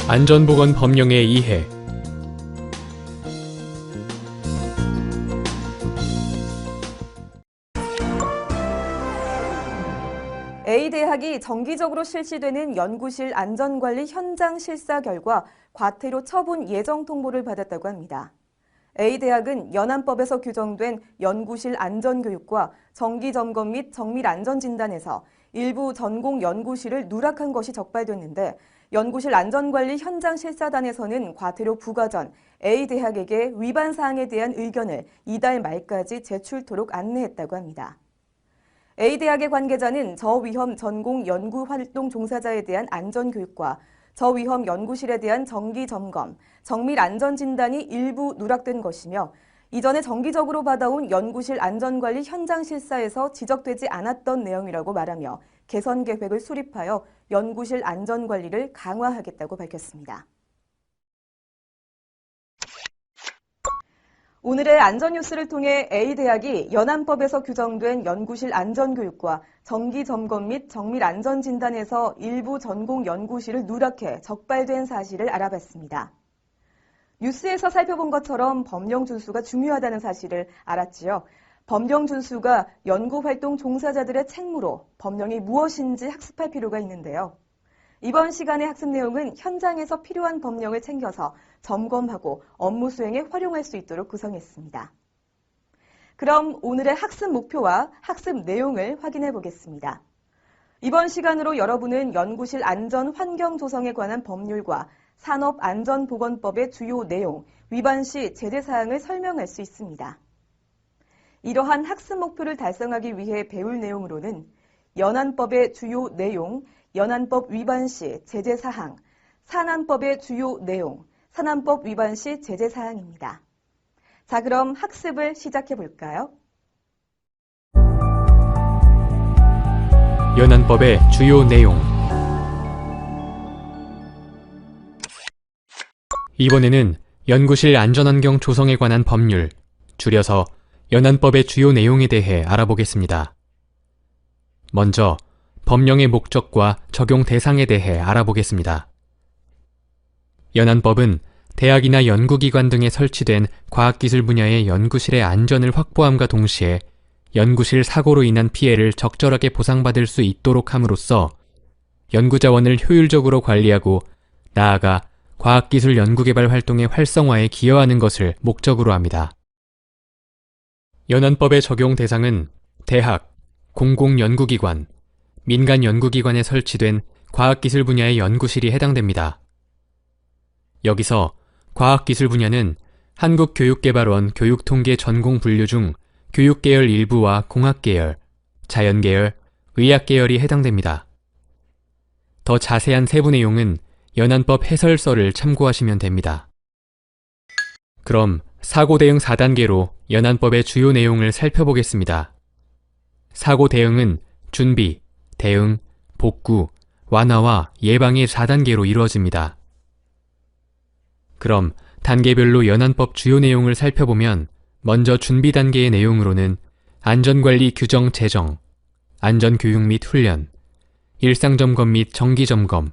안전보건 법령의 이해. A대학이 정기적으로 실시되는 연구실 안전관리 현장 실사 결과 과태료 처분 예정 통보를 받았다고 합니다. A대학은 연안법에서 규정된 연구실 안전교육과 정기점검 및 정밀안전진단에서 일부 전공 연구실을 누락한 것이 적발됐는데 연구실 안전관리 현장 실사단에서는 과태료 부과 전 A대학에게 위반 사항에 대한 의견을 이달 말까지 제출토록 안내했다고 합니다. A대학의 관계자는 저위험 전공 연구활동 종사자에 대한 안전교육과 저위험 연구실에 대한 정기점검, 정밀안전진단이 일부 누락된 것이며 이전에 정기적으로 받아온 연구실 안전관리 현장 실사에서 지적되지 않았던 내용이라고 말하며 개선 계획을 수립하여 연구실 안전관리를 강화하겠다고 밝혔습니다. 오늘의 안전뉴스를 통해 A대학이 연안법에서 규정된 연구실 안전교육과 정기점검 및 정밀안전진단에서 일부 전공 연구실을 누락해 적발된 사실을 알아봤습니다. 뉴스에서 살펴본 것처럼 법령 준수가 중요하다는 사실을 알았지요. 법령 준수가 연구활동 종사자들의 책무로 법령이 무엇인지 학습할 필요가 있는데요. 이번 시간의 학습 내용은 현장에서 필요한 법령을 챙겨서 점검하고 업무 수행에 활용할 수 있도록 구성했습니다. 그럼 오늘의 학습 목표와 학습 내용을 확인해 보겠습니다. 이번 시간으로 여러분은 연구실 안전 환경 조성에 관한 법률과 산업안전보건법의 주요 내용, 위반 시 제재사항을 설명할 수 있습니다. 이러한 학습 목표를 달성하기 위해 배울 내용으로는 연안법의 주요 내용, 연안법 위반 시 제재사항, 산안법의 주요 내용, 산안법 위반 시 제재사항입니다. 자, 그럼 학습을 시작해 볼까요? 연안법의 주요 내용. 이번에는 연구실 안전환경 조성에 관한 법률, 줄여서 연안법의 주요 내용에 대해 알아보겠습니다. 먼저 법령의 목적과 적용 대상에 대해 알아보겠습니다. 연안법은 대학이나 연구기관 등에 설치된 과학기술 분야의 연구실의 안전을 확보함과 동시에 연구실 사고로 인한 피해를 적절하게 보상받을 수 있도록 함으로써 연구자원을 효율적으로 관리하고 나아가 과학기술 연구개발 활동의 활성화에 기여하는 것을 목적으로 합니다. 연안법의 적용 대상은 대학, 공공연구기관, 민간연구기관에 설치된 과학기술 분야의 연구실이 해당됩니다. 여기서 과학기술 분야는 한국교육개발원 교육통계 전공 분류 중 교육계열 일부와 공학계열, 자연계열, 의학계열이 해당됩니다. 더 자세한 세부 내용은 연안법 해설서를 참고하시면 됩니다. 그럼 사고 대응 4단계로 연안법의 주요 내용을 살펴보겠습니다. 사고 대응은 준비, 대응, 복구, 완화와 예방의 4단계로 이루어집니다. 그럼 단계별로 연안법 주요 내용을 살펴보면 먼저 준비 단계의 내용으로는 안전관리 규정 제정, 안전교육 및 훈련, 일상점검 및 정기점검,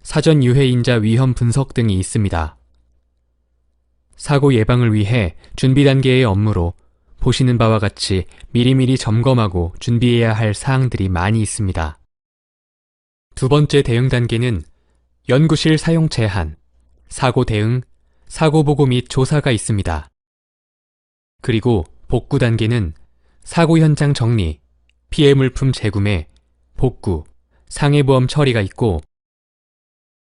사전 유해인자 위험 분석 등이 있습니다. 사고 예방을 위해 준비 단계의 업무로 보시는 바와 같이 미리미리 점검하고 준비해야 할 사항들이 많이 있습니다. 두 번째 대응 단계는 연구실 사용 제한, 사고 대응, 사고 보고 및 조사가 있습니다. 그리고 복구 단계는 사고 현장 정리, 피해 물품 재구매, 복구, 상해보험 처리가 있고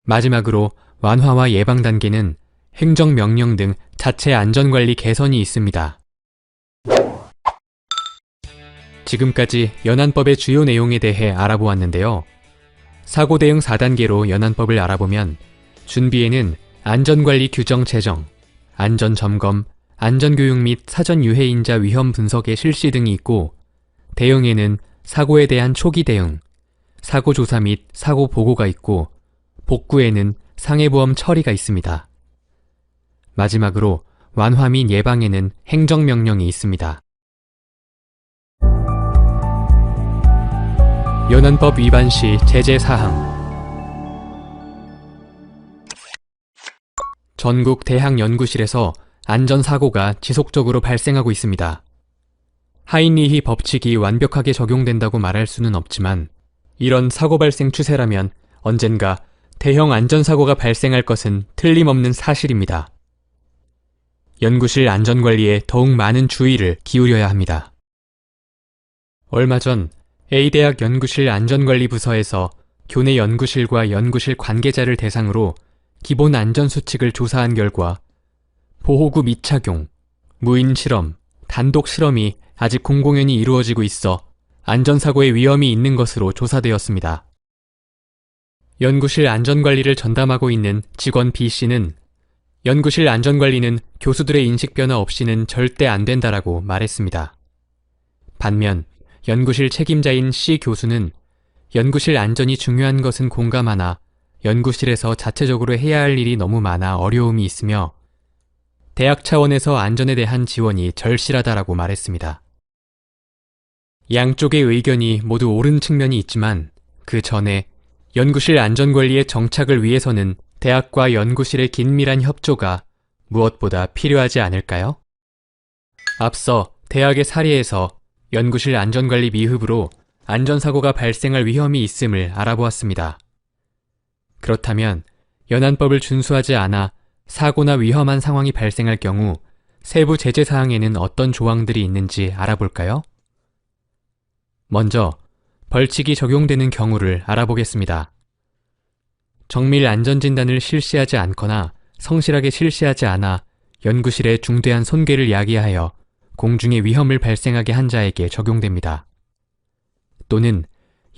마지막으로 완화와 예방 단계는 행정명령 등 자체 안전관리 개선이 있습니다. 지금까지 연안법의 주요 내용에 대해 알아보았는데요. 사고 대응 4단계로 연안법을 알아보면 준비에는 안전관리 규정 제정, 안전점검, 안전교육 및 사전 유해인자 위험 분석의 실시 등이 있고 대응에는 사고에 대한 초기 대응, 사고 조사 및 사고 보고가 있고 복구에는 상해보험 처리가 있습니다. 마지막으로 완화 및 예방에는 행정명령이 있습니다. 연안법 위반 시 제재사항. 전국 대학연구실에서 안전사고가 지속적으로 발생하고 있습니다. 하인리히 법칙이 완벽하게 적용된다고 말할 수는 없지만 이런 사고 발생 추세라면 언젠가 대형 안전사고가 발생할 것은 틀림없는 사실입니다. 연구실 안전관리에 더욱 많은 주의를 기울여야 합니다. 얼마 전 A대학 연구실 안전관리부서에서 교내 연구실과 연구실 관계자를 대상으로 기본 안전수칙을 조사한 결과 보호구 미착용, 무인 실험, 단독 실험이 아직 공공연히 이루어지고 있어 안전사고의 위험이 있는 것으로 조사되었습니다. 연구실 안전관리를 전담하고 있는 직원 B씨는 연구실 안전관리는 교수들의 인식 변화 없이는 절대 안 된다라고 말했습니다. 반면 연구실 책임자인 C 교수는 연구실 안전이 중요한 것은 공감하나 연구실에서 자체적으로 해야 할 일이 너무 많아 어려움이 있으며 대학 차원에서 안전에 대한 지원이 절실하다라고 말했습니다. 양쪽의 의견이 모두 옳은 측면이 있지만 그 전에 연구실 안전관리의 정착을 위해서는 대학과 연구실의 긴밀한 협조가 무엇보다 필요하지 않을까요? 앞서 대학의 사례에서 연구실 안전관리 미흡으로 안전사고가 발생할 위험이 있음을 알아보았습니다. 그렇다면 연안법을 준수하지 않아 사고나 위험한 상황이 발생할 경우 세부 제재 사항에는 어떤 조항들이 있는지 알아볼까요? 먼저 벌칙이 적용되는 경우를 알아보겠습니다. 정밀 안전진단을 실시하지 않거나 성실하게 실시하지 않아 연구실에 중대한 손괴를 야기하여 공중에 위험을 발생하게 한 자에게 적용됩니다. 또는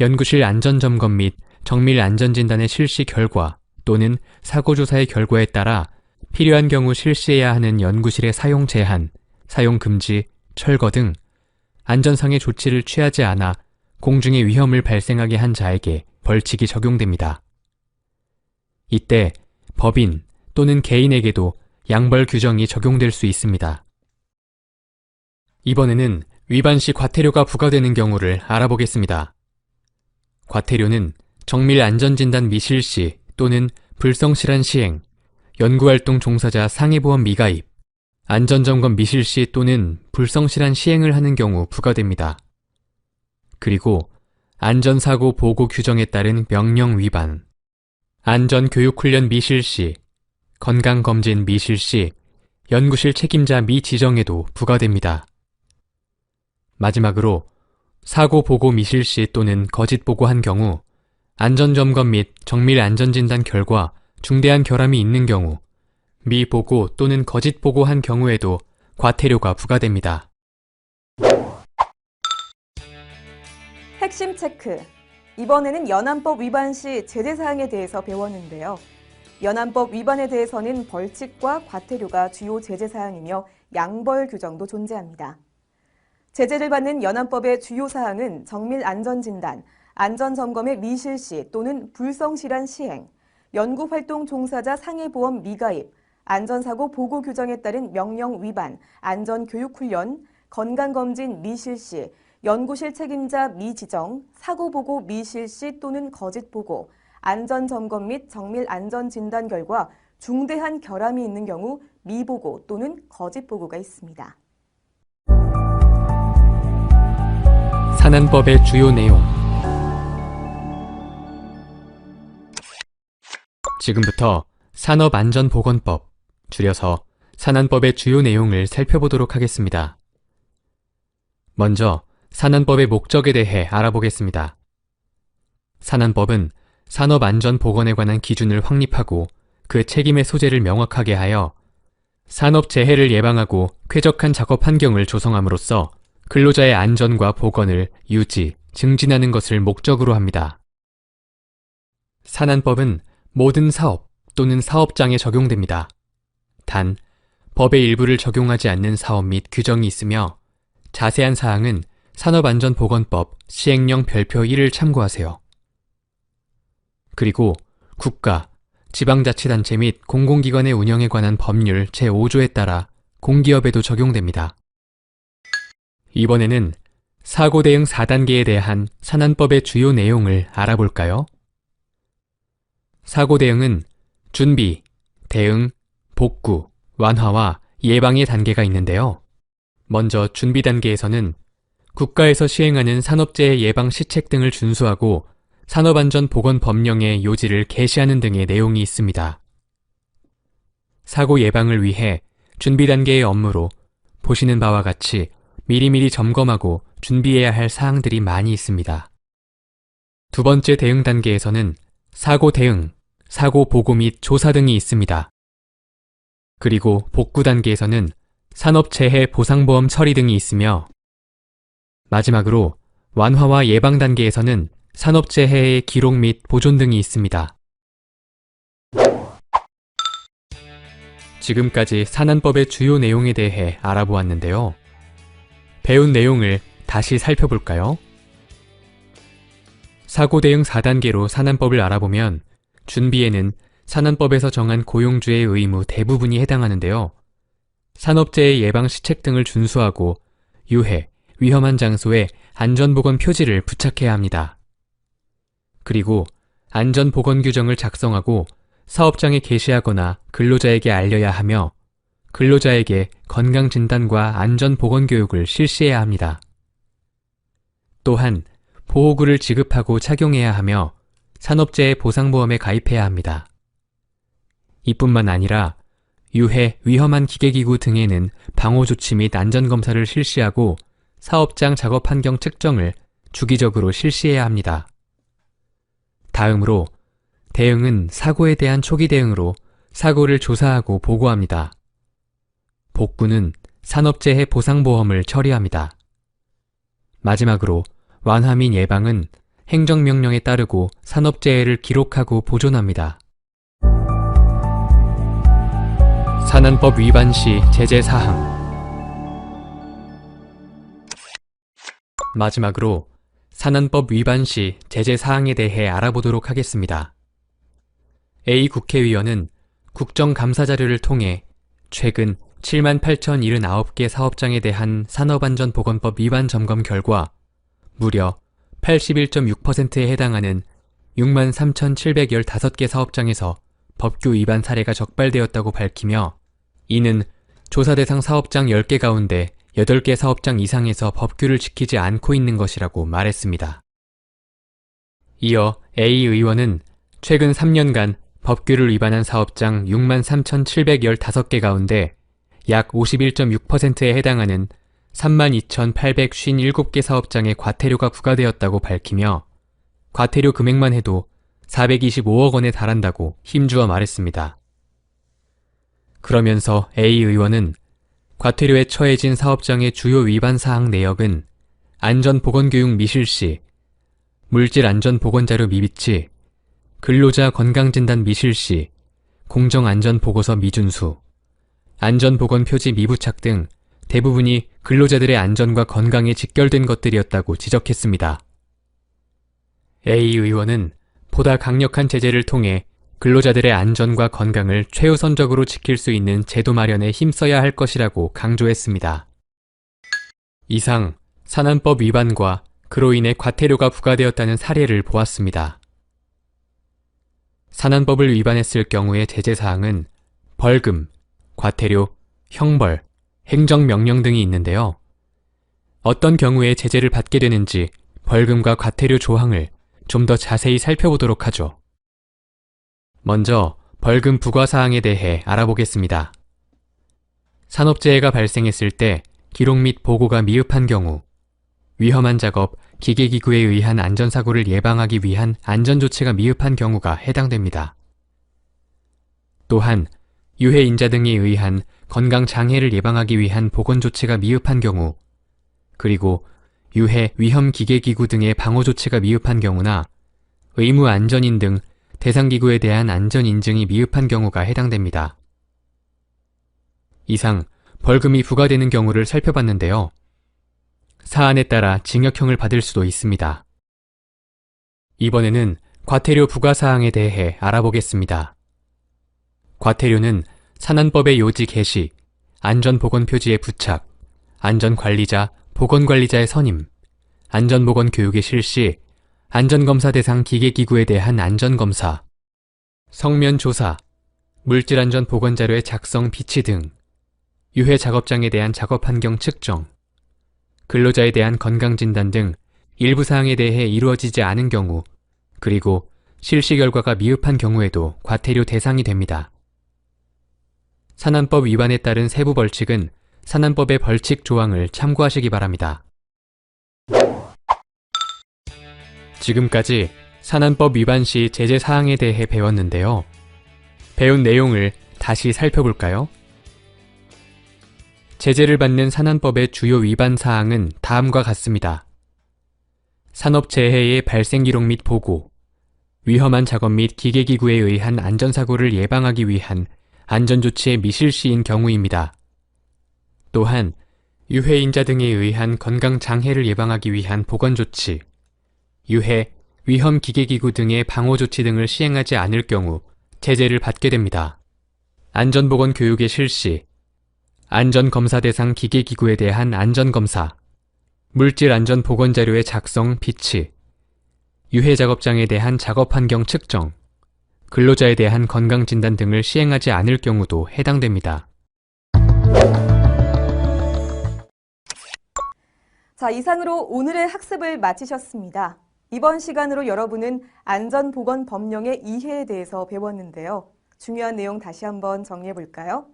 연구실 안전점검 및 정밀 안전진단의 실시 결과 또는 사고조사의 결과에 따라 필요한 경우 실시해야 하는 연구실의 사용 제한, 사용 금지, 철거 등 안전상의 조치를 취하지 않아 공중에 위험을 발생하게 한 자에게 벌칙이 적용됩니다. 이때 법인 또는 개인에게도 양벌 규정이 적용될 수 있습니다. 이번에는 위반 시 과태료가 부과되는 경우를 알아보겠습니다. 과태료는 정밀 안전진단 미실시 또는 불성실한 시행, 연구활동 종사자 상해보험 미가입, 안전점검 미실시 또는 불성실한 시행을 하는 경우 부과됩니다. 그리고 안전사고 보고 규정에 따른 명령 위반, 안전교육훈련 미실시, 건강검진 미실시, 연구실 책임자 미지정에도 부과됩니다. 마지막으로 사고 보고 미실시 또는 거짓 보고한 경우 안전점검 및 정밀 안전진단 결과 중대한 결함이 있는 경우 미보고 또는 거짓 보고한 경우에도 과태료가 부과됩니다. 핵심 체크. 이번에는 연안법 위반 시 제재사항에 대해서 배웠는데요. 연안법 위반에 대해서는 벌칙과 과태료가 주요 제재사항이며 양벌 규정도 존재합니다. 제재를 받는 연안법의 주요 사항은 정밀 안전진단, 안전점검의 미실시 또는 불성실한 시행, 연구활동 종사자 상해보험 미가입, 안전사고 보고 규정에 따른 명령 위반, 안전교육훈련, 건강검진 미실시, 연구실 책임자 미지정, 사고보고 미실시 또는 거짓보고, 안전점검 및 정밀 안전진단 결과 중대한 결함이 있는 경우 미보고 또는 거짓보고가 있습니다. 산안법의 주요 내용. 지금부터 산업안전보건법, 줄여서 산안법의 주요 내용을 살펴보도록 하겠습니다. 먼저 산안법의 목적에 대해 알아보겠습니다. 산안법은 산업안전보건에 관한 기준을 확립하고 그 책임의 소재를 명확하게 하여 산업재해를 예방하고 쾌적한 작업 환경을 조성함으로써 근로자의 안전과 보건을 유지, 증진하는 것을 목적으로 합니다. 산안법은 모든 사업 또는 사업장에 적용됩니다. 단, 법의 일부를 적용하지 않는 사업 및 규정이 있으며 자세한 사항은 산업안전보건법 시행령 별표 1을 참고하세요. 그리고 국가, 지방자치단체 및 공공기관의 운영에 관한 법률 제5조에 따라 공기업에도 적용됩니다. 이번에는 사고 대응 4단계에 대한 산안법의 주요 내용을 알아볼까요? 사고 대응은 준비, 대응, 복구, 완화와 예방의 단계가 있는데요. 먼저 준비 단계에서는 국가에서 시행하는 산업재해 예방 시책 등을 준수하고 산업안전보건법령의 요지를 게시하는 등의 내용이 있습니다. 사고 예방을 위해 준비 단계의 업무로 보시는 바와 같이 미리미리 점검하고 준비해야 할 사항들이 많이 있습니다. 두 번째 대응 단계에서는 사고 대응, 사고 보고 및 조사 등이 있습니다. 그리고 복구 단계에서는 산업재해 보상보험 처리 등이 있으며 마지막으로 완화와 예방 단계에서는 산업재해의 기록 및 보존 등이 있습니다. 지금까지 산안법의 주요 내용에 대해 알아보았는데요. 배운 내용을 다시 살펴볼까요? 사고 대응 4단계로 산안법을 알아보면 준비에는 산안법에서 정한 고용주의 의무 대부분이 해당하는데요. 산업재해 예방 시책 등을 준수하고 유해, 위험한 장소에 안전보건 표지를 부착해야 합니다. 그리고 안전보건 규정을 작성하고 사업장에 게시하거나 근로자에게 알려야 하며 근로자에게 건강진단과 안전보건교육을 실시해야 합니다. 또한 보호구를 지급하고 착용해야 하며 산업재해 보상보험에 가입해야 합니다. 이뿐만 아니라 유해, 위험한 기계기구 등에는 방호조치 및 안전검사를 실시하고 사업장 작업 환경 측정을 주기적으로 실시해야 합니다. 다음으로 대응은 사고에 대한 초기 대응으로 사고를 조사하고 보고합니다. 복구는 산업재해 보상보험을 처리합니다. 마지막으로 완화 및 예방은 행정명령에 따르고 산업재해를 기록하고 보존합니다. 산안법 위반 시 제재사항. 마지막으로 산안법 위반 시 제재사항에 대해 알아보도록 하겠습니다. A 국회의원은 국정감사자료를 통해 최근 78,079개 사업장에 대한 산업안전보건법 위반 점검 결과 무려 81.6%에 해당하는 63,715개 사업장에서 법규 위반 사례가 적발되었다고 밝히며 이는 조사 대상 사업장 10개 가운데 8개 사업장 이상에서 법규를 지키지 않고 있는 것이라고 말했습니다. 이어 A 의원은 최근 3년간 법규를 위반한 사업장 63,715개 가운데 약 51.6%에 해당하는 32,857개 사업장에 과태료가 부과되었다고 밝히며 과태료 금액만 해도 425억 원에 달한다고 힘주어 말했습니다. 그러면서 A 의원은 과태료에 처해진 사업장의 주요 위반 사항 내역은 안전보건교육 미실시, 물질안전보건자료 미비치, 근로자 건강진단 미실시, 공정안전보고서 미준수, 안전보건표지 미부착 등 대부분이 근로자들의 안전과 건강에 직결된 것들이었다고 지적했습니다. A 의원은 보다 강력한 제재를 통해 근로자들의 안전과 건강을 최우선적으로 지킬 수 있는 제도 마련에 힘써야 할 것이라고 강조했습니다. 이상 산안법 위반과 그로 인해 과태료가 부과되었다는 사례를 보았습니다. 산안법을 위반했을 경우의 제재사항은 벌금, 과태료, 형벌, 행정명령 등이 있는데요. 어떤 경우에 제재를 받게 되는지 벌금과 과태료 조항을 좀 더 자세히 살펴보도록 하죠. 먼저 벌금 부과사항에 대해 알아보겠습니다. 산업재해가 발생했을 때 기록 및 보고가 미흡한 경우, 위험한 작업, 기계기구에 의한 안전사고를 예방하기 위한 안전조치가 미흡한 경우가 해당됩니다. 또한 유해인자 등에 의한 건강장애를 예방하기 위한 보건조치가 미흡한 경우, 그리고 유해, 위험 기계기구 등의 방호조치가 미흡한 경우나 의무안전인 등 대상기구에 대한 안전인증이 미흡한 경우가 해당됩니다. 이상 벌금이 부과되는 경우를 살펴봤는데요. 사안에 따라 징역형을 받을 수도 있습니다. 이번에는 과태료 부과사항에 대해 알아보겠습니다. 과태료는 산안법의 요지 게시, 안전보건표지의 부착, 안전관리자, 보건관리자의 선임, 안전보건교육의 실시, 안전검사 대상 기계기구에 대한 안전검사, 성면조사, 물질안전보건자료의 작성 비치 등, 유해 작업장에 대한 작업 환경 측정, 근로자에 대한 건강진단 등 일부 사항에 대해 이루어지지 않은 경우, 그리고 실시 결과가 미흡한 경우에도 과태료 대상이 됩니다. 산안법 위반에 따른 세부 벌칙은 산안법의 벌칙 조항을 참고하시기 바랍니다. 지금까지 산안법 위반 시 제재 사항에 대해 배웠는데요. 배운 내용을 다시 살펴볼까요? 제재를 받는 산안법의 주요 위반 사항은 다음과 같습니다. 산업재해의 발생 기록 및 보고, 위험한 작업 및 기계기구에 의한 안전사고를 예방하기 위한 안전조치의 미실시인 경우입니다. 또한 유해인자 등에 의한 건강장해를 예방하기 위한 보건조치, 유해, 위험 기계기구 등의 방호조치 등을 시행하지 않을 경우 제재를 받게 됩니다. 안전보건교육의 실시, 안전검사 대상 기계기구에 대한 안전검사, 물질안전보건자료의 작성, 비치, 유해작업장에 대한 작업환경 측정, 근로자에 대한 건강진단 등을 시행하지 않을 경우도 해당됩니다. 자, 이상으로 오늘의 학습을 마치셨습니다. 이번 시간으로 여러분은 안전보건법령의 이해에 대해서 배웠는데요. 중요한 내용 다시 한번 정리해 볼까요?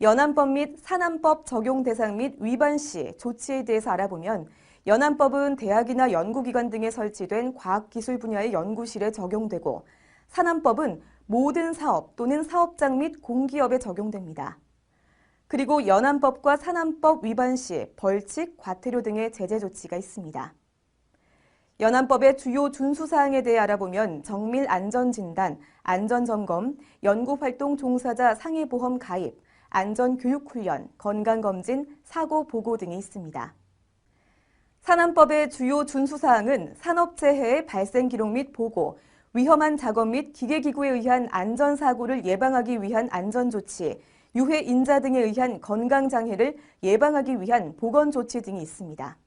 연안법 및 산안법 적용 대상 및 위반 시 조치에 대해서 알아보면 연안법은 대학이나 연구기관 등에 설치된 과학기술 분야의 연구실에 적용되고 산안법은 모든 사업 또는 사업장 및 공기업에 적용됩니다. 그리고 연안법과 산안법 위반 시 벌칙, 과태료 등의 제재 조치가 있습니다. 연안법의 주요 준수사항에 대해 알아보면 정밀안전진단, 안전점검, 연구활동 종사자 상해보험 가입, 안전교육훈련, 건강검진, 사고보고 등이 있습니다. 산안법의 주요 준수사항은 산업재해의 발생 기록 및 보고, 위험한 작업 및 기계기구에 의한 안전사고를 예방하기 위한 안전조치, 유해인자 등에 의한 건강장애를 예방하기 위한 보건조치 등이 있습니다.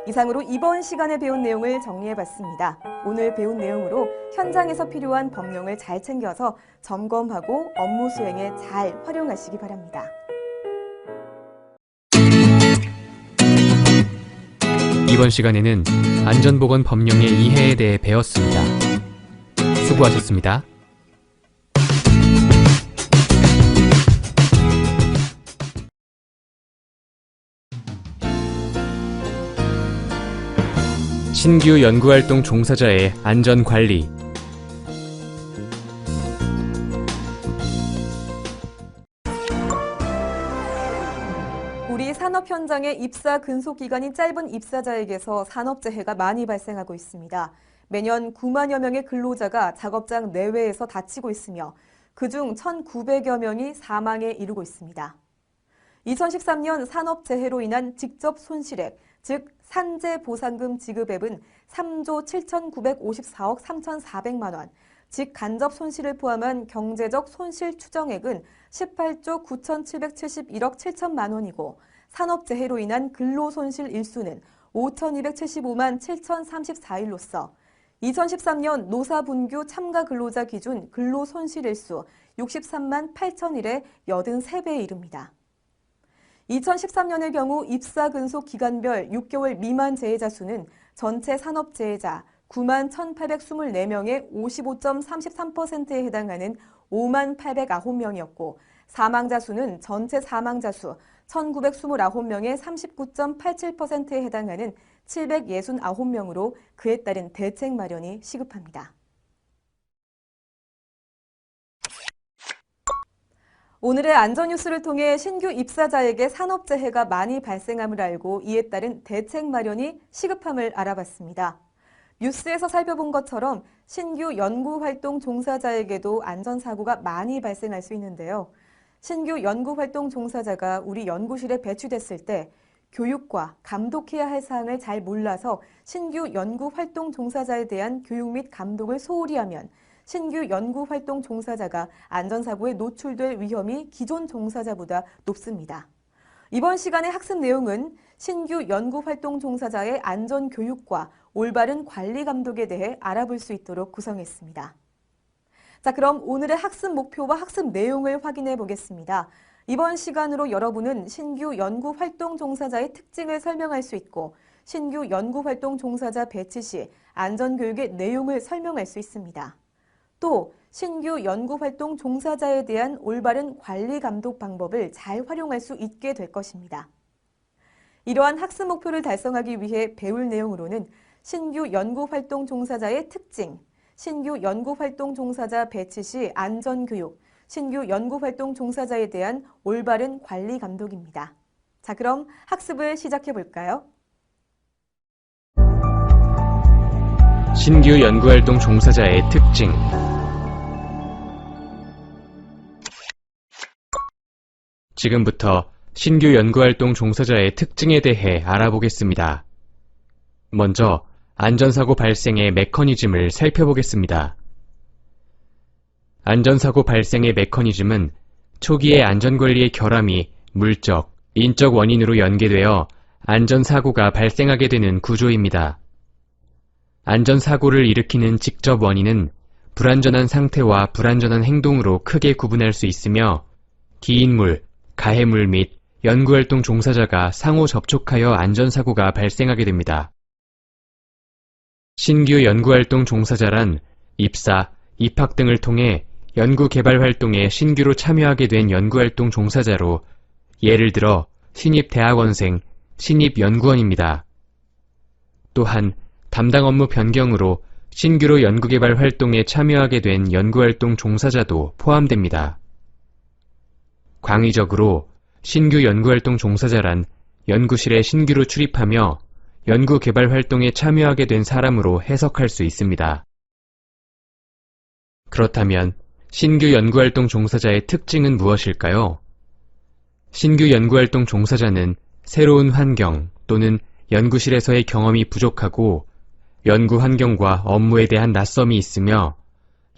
이상으로 이번 시간에 배운 내용을 정리해봤습니다. 오늘 배운 내용으로 현장에서 필요한 법령을 잘 챙겨서 점검하고 업무 수행에 잘 활용하시기 바랍니다. 이번 시간에는 안전보건법령의 이해에 대해 배웠습니다. 수고하셨습니다. 신규 연구활동 종사자의 안전관리. 우리 산업 현장의 입사 근속 기간이 짧은 입사자에게서 산업재해가 많이 발생하고 있습니다. 매년 9만여 명의 근로자가 작업장 내외에서 다치고 있으며 그중 1,900여 명이 사망에 이르고 있습니다. 2013년 산업재해로 인한 직접 손실액, 즉 산재보상금 지급액은 3조 7,954억 3,400만 원, 직간접 손실을 포함한 경제적 손실 추정액은 18조 9,771억 7천만 원이고 산업재해로 인한 근로손실 일수는 5,275만 7,034일로서 2013년 노사분규 참가 근로자 기준 근로손실 일수 63만 8천일에 83배에 이릅니다. 2013년의 경우 입사 근속 기간별 6개월 미만 재해자 수는 전체 산업재해자 9만 1,824명의 55.33%에 해당하는 5만 809명이었고 사망자 수는 전체 사망자 수 1,929명의 39.87%에 해당하는 769명으로 그에 따른 대책 마련이 시급합니다. 오늘의 안전뉴스를 통해 신규 입사자에게 산업재해가 많이 발생함을 알고 이에 따른 대책 마련이 시급함을 알아봤습니다. 뉴스에서 살펴본 것처럼 신규 연구활동 종사자에게도 안전사고가 많이 발생할 수 있는데요. 신규 연구활동 종사자가 우리 연구실에 배치됐을 때 교육과 감독해야 할 사항을 잘 몰라서 신규 연구활동 종사자에 대한 교육 및 감독을 소홀히 하면 신규 연구활동 종사자가 안전사고에 노출될 위험이 기존 종사자보다 높습니다. 이번 시간의 학습 내용은 신규 연구활동 종사자의 안전교육과 올바른 관리 감독에 대해 알아볼 수 있도록 구성했습니다. 자, 그럼 오늘의 학습 목표와 학습 내용을 확인해 보겠습니다. 이번 시간으로 여러분은 신규 연구활동 종사자의 특징을 설명할 수 있고 신규 연구활동 종사자 배치 시 안전교육의 내용을 설명할 수 있습니다. 또 신규 연구활동 종사자에 대한 올바른 관리 감독 방법을 잘 활용할 수 있게 될 것입니다. 이러한 학습 목표를 달성하기 위해 배울 내용으로는 신규 연구활동 종사자의 특징, 신규 연구활동 종사자 배치 시 안전교육, 신규 연구활동 종사자에 대한 올바른 관리 감독입니다. 자, 그럼 학습을 시작해 볼까요? 신규 연구활동 종사자의 특징. 지금부터 신규 연구활동 종사자의 특징에 대해 알아보겠습니다. 먼저 안전사고 발생의 메커니즘을 살펴보겠습니다. 안전사고 발생의 메커니즘은 초기의 안전관리의 결함이 물적, 인적 원인으로 연계되어 안전사고가 발생하게 되는 구조입니다. 안전사고를 일으키는 직접 원인은 불안전한 상태와 불안전한 행동으로 크게 구분할 수 있으며 기인물, 가해물 및 연구활동 종사자가 상호 접촉하여 안전사고가 발생하게 됩니다. 신규 연구활동 종사자란 입사, 입학 등을 통해 연구개발 활동에 신규로 참여하게 된 연구활동 종사자로 예를 들어 신입 대학원생, 신입 연구원입니다. 또한 담당 업무 변경으로 신규로 연구개발 활동에 참여하게 된 연구활동 종사자도 포함됩니다. 광의적으로 신규 연구활동 종사자란 연구실에 신규로 출입하며 연구개발 활동에 참여하게 된 사람으로 해석할 수 있습니다. 그렇다면 신규 연구활동 종사자의 특징은 무엇일까요? 신규 연구활동 종사자는 새로운 환경 또는 연구실에서의 경험이 부족하고 연구 환경과 업무에 대한 낯섦이 있으며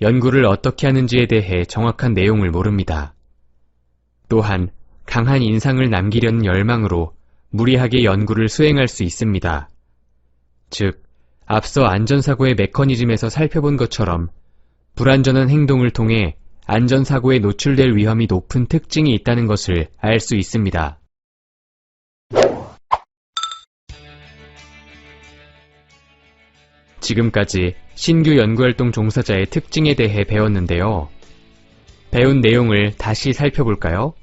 연구를 어떻게 하는지에 대해 정확한 내용을 모릅니다. 또한 강한 인상을 남기려는 열망으로 무리하게 연구를 수행할 수 있습니다. 즉, 앞서 안전사고의 메커니즘에서 살펴본 것처럼 불안전한 행동을 통해 안전사고에 노출될 위험이 높은 특징이 있다는 것을 알 수 있습니다. 지금까지 신규 연구활동 종사자의 특징에 대해 배웠는데요. 배운 내용을 다시 살펴볼까요?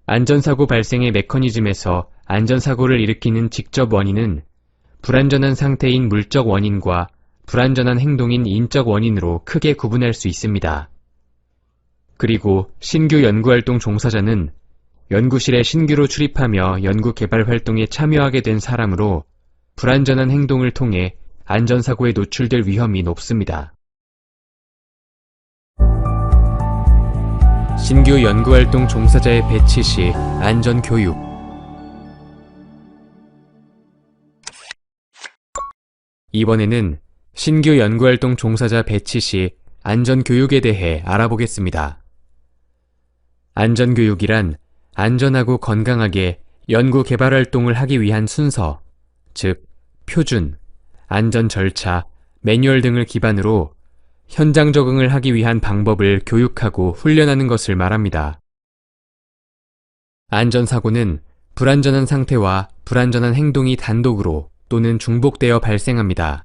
안전사고 발생의 메커니즘에서 안전사고를 일으키는 직접 원인은 불안전한 상태인 물적 원인과 불안전한 행동인 인적 원인으로 크게 구분할 수 있습니다. 그리고 신규 연구활동 종사자는 연구실에 신규로 출입하며 연구개발 활동에 참여하게 된 사람으로 불안전한 행동을 통해 안전사고에 노출될 위험이 높습니다. 신규 연구활동 종사자의 배치 시 안전교육. 이번에는 신규 연구활동 종사자 배치 시 안전교육에 대해 알아보겠습니다. 안전교육이란 안전하고 건강하게 연구개발 활동을 하기 위한 순서, 즉 표준, 안전 절차, 매뉴얼 등을 기반으로 현장 적응을 하기 위한 방법을 교육하고 훈련하는 것을 말합니다. 안전사고는 불안전한 상태와 불안전한 행동이 단독으로 또는 중복되어 발생합니다.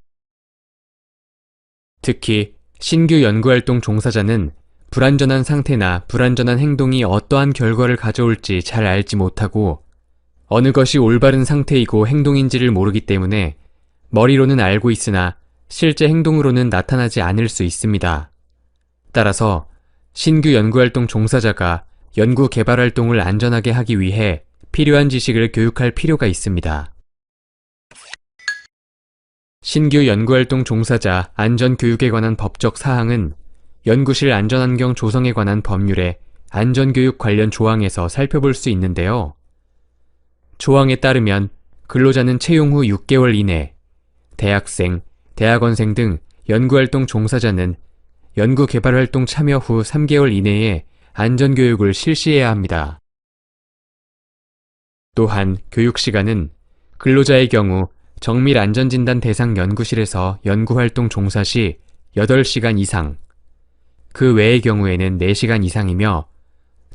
특히 신규 연구활동 종사자는 불안전한 상태나 불안전한 행동이 어떠한 결과를 가져올지 잘 알지 못하고 어느 것이 올바른 상태이고 행동인지를 모르기 때문에 머리로는 알고 있으나 실제 행동으로는 나타나지 않을 수 있습니다. 따라서 신규 연구활동 종사자가 연구개발 활동을 안전하게 하기 위해 필요한 지식을 교육할 필요가 있습니다. 신규 연구활동 종사자 안전교육에 관한 법적 사항은 연구실 안전환경 조성에 관한 법률의 안전교육 관련 조항에서 살펴볼 수 있는데요. 조항에 따르면 근로자는 채용 후 6개월 이내, 대학생, 대학원생 등 연구활동 종사자는 연구개발활동 참여 후 3개월 이내에 안전교육을 실시해야 합니다. 또한 교육시간은 근로자의 경우 정밀 안전진단 대상 연구실에서 연구활동 종사 시 8시간 이상, 그 외의 경우에는 4시간 이상이며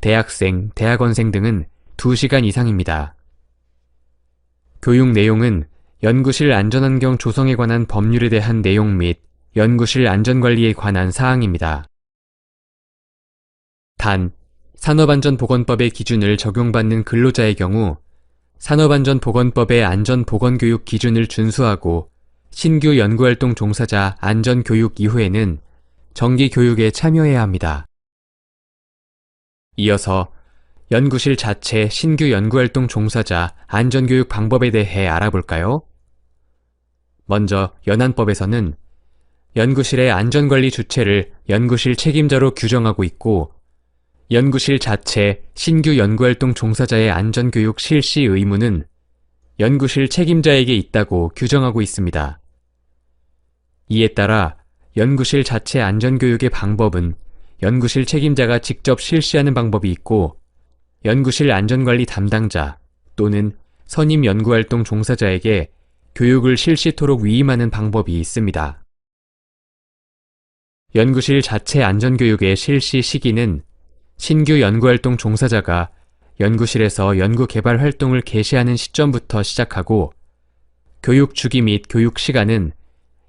대학생, 대학원생 등은 2시간 이상입니다. 교육 내용은 연구실 안전환경 조성에 관한 법률에 대한 내용 및 연구실 안전관리에 관한 사항입니다. 단, 산업안전보건법의 기준을 적용받는 근로자의 경우 산업안전보건법의 안전보건교육 기준을 준수하고 신규 연구활동 종사자 안전교육 이후에는 정기교육에 참여해야 합니다. 이어서 연구실 자체 신규 연구활동 종사자 안전교육 방법에 대해 알아볼까요? 먼저 연안법에서는 연구실의 안전관리 주체를 연구실 책임자로 규정하고 있고 연구실 자체 신규 연구활동 종사자의 안전교육 실시 의무는 연구실 책임자에게 있다고 규정하고 있습니다. 이에 따라 연구실 자체 안전교육의 방법은 연구실 책임자가 직접 실시하는 방법이 있고 연구실 안전관리 담당자 또는 선임 연구활동 종사자에게 교육을 실시토록 위임하는 방법이 있습니다. 연구실 자체 안전교육의 실시 시기는 신규 연구활동 종사자가 연구실에서 연구개발 활동을 개시하는 시점부터 시작하고 교육 주기 및 교육 시간은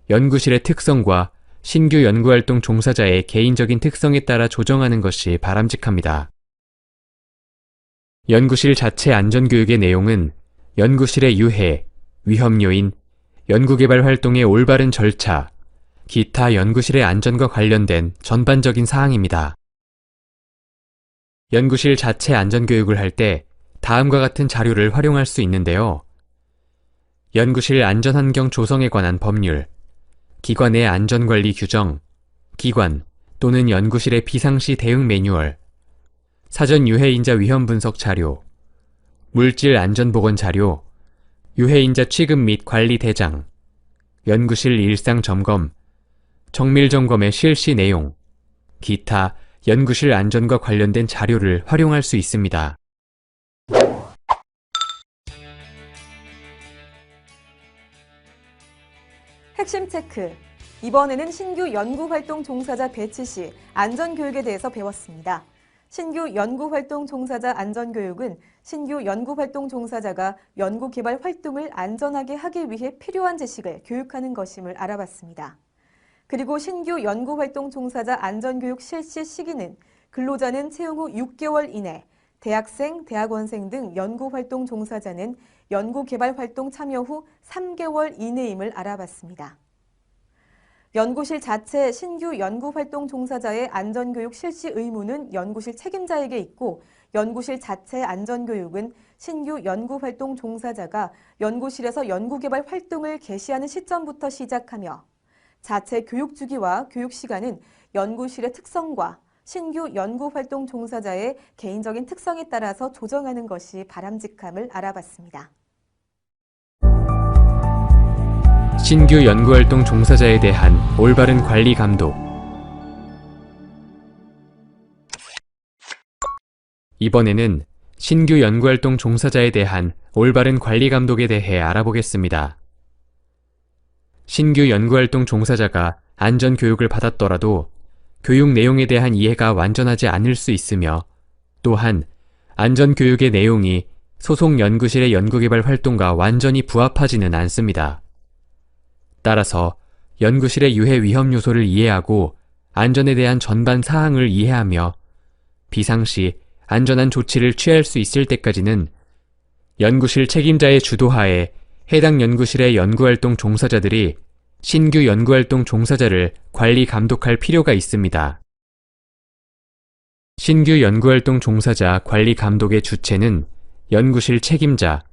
연구실의 특성과 신규 연구활동 종사자의 개인적인 특성에 따라 조정하는 것이 바람직합니다. 연구실 자체 안전교육의 내용은 연구실의 유해, 위험 요인, 연구개발 활동의 올바른 절차, 기타 연구실의 안전과 관련된 전반적인 사항입니다. 연구실 자체 안전교육을 할 때 다음과 같은 자료를 활용할 수 있는데요. 연구실 안전환경 조성에 관한 법률, 기관의 안전관리 규정, 기관 또는 연구실의 비상시 대응 매뉴얼, 사전 유해인자 위험 분석 자료, 물질 안전보건 자료, 유해인자 취급 및 관리 대장, 연구실 일상 점검, 정밀 점검의 실시 내용, 기타 연구실 안전과 관련된 자료를 활용할 수 있습니다. 핵심 체크. 이번에는 신규 연구활동 종사자 배치 시 안전교육에 대해서 배웠습니다. 신규 연구활동 종사자 안전교육은 신규 연구활동 종사자가 연구개발 활동을 안전하게 하기 위해 필요한 지식을 교육하는 것임을 알아봤습니다. 그리고 신규 연구활동 종사자 안전교육 실시 시기는 근로자는 채용 후 6개월 이내, 대학생, 대학원생 등 연구활동 종사자는 연구개발 활동 참여 후 3개월 이내임을 알아봤습니다. 연구실 자체 신규 연구활동 종사자의 안전교육 실시 의무는 연구실 책임자에게 있고 연구실 자체 안전교육은 신규 연구활동 종사자가 연구실에서 연구개발 활동을 개시하는 시점부터 시작하며 자체 교육 주기와 교육 시간은 연구실의 특성과 신규 연구활동 종사자의 개인적인 특성에 따라서 조정하는 것이 바람직함을 알아봤습니다. 신규 연구활동 종사자에 대한 올바른 관리 감독. 이번에는 신규 연구활동 종사자에 대한 올바른 관리 감독에 대해 알아보겠습니다. 신규 연구활동 종사자가 안전교육을 받았더라도 교육 내용에 대한 이해가 완전하지 않을 수 있으며 또한 안전교육의 내용이 소속 연구실의 연구개발 활동과 완전히 부합하지는 않습니다. 따라서 연구실의 유해 위험 요소를 이해하고 안전에 대한 전반 사항을 이해하며 비상시 안전한 조치를 취할 수 있을 때까지는 연구실 책임자의 주도하에 해당 연구실의 연구활동 종사자들이 신규 연구활동 종사자를 관리 감독할 필요가 있습니다. 신규 연구활동 종사자 관리 감독의 주체는 연구실 책임자,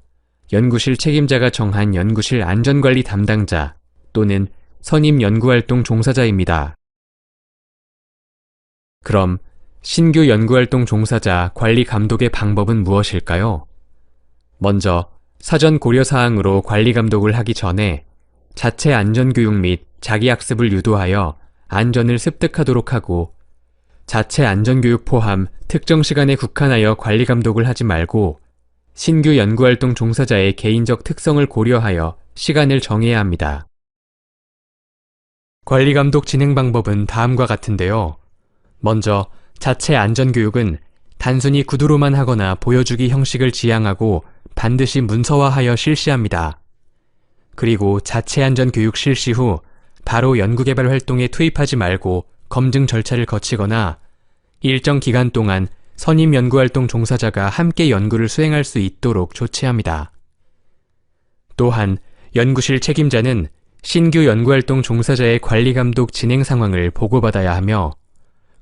연구실 책임자가 정한 연구실 안전관리 담당자 또는 선임 연구활동 종사자입니다. 그럼 신규 연구활동 종사자 관리 감독의 방법은 무엇일까요? 먼저 사전 고려사항으로 관리 감독을 하기 전에 자체 안전교육 및 자기학습을 유도하여 안전을 습득하도록 하고 자체 안전교육 포함 특정 시간에 국한하여 관리 감독을 하지 말고 신규 연구활동 종사자의 개인적 특성을 고려하여 시간을 정해야 합니다. 관리 감독 진행 방법은 다음과 같은데요. 먼저 자체 안전교육은 단순히 구두로만 하거나 보여주기 형식을 지향하고 반드시 문서화하여 실시합니다. 그리고 자체 안전교육 실시 후 바로 연구개발 활동에 투입하지 말고 검증 절차를 거치거나 일정 기간 동안 선임 연구활동 종사자가 함께 연구를 수행할 수 있도록 조치합니다. 또한 연구실 책임자는 신규 연구활동 종사자의 관리감독 진행 상황을 보고받아야 하며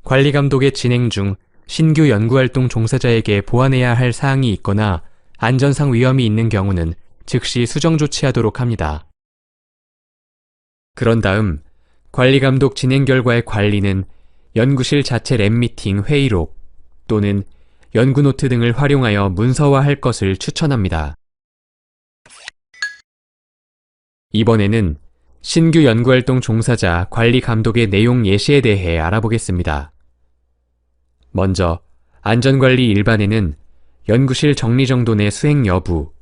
관리감독의 진행 중 신규 연구활동 종사자에게 보완해야 할 사항이 있거나 안전상 위험이 있는 경우는 즉시 수정 조치하도록 합니다. 그런 다음 관리감독 진행 결과의 관리는 연구실 자체 랩미팅 회의록 또는 연구노트 등을 활용하여 문서화할 것을 추천합니다. 이번에는 신규 연구활동 종사자 관리 감독의 내용 예시에 대해 알아보겠습니다. 먼저 안전관리 일반에는 연구실 정리정돈의 수행 여부,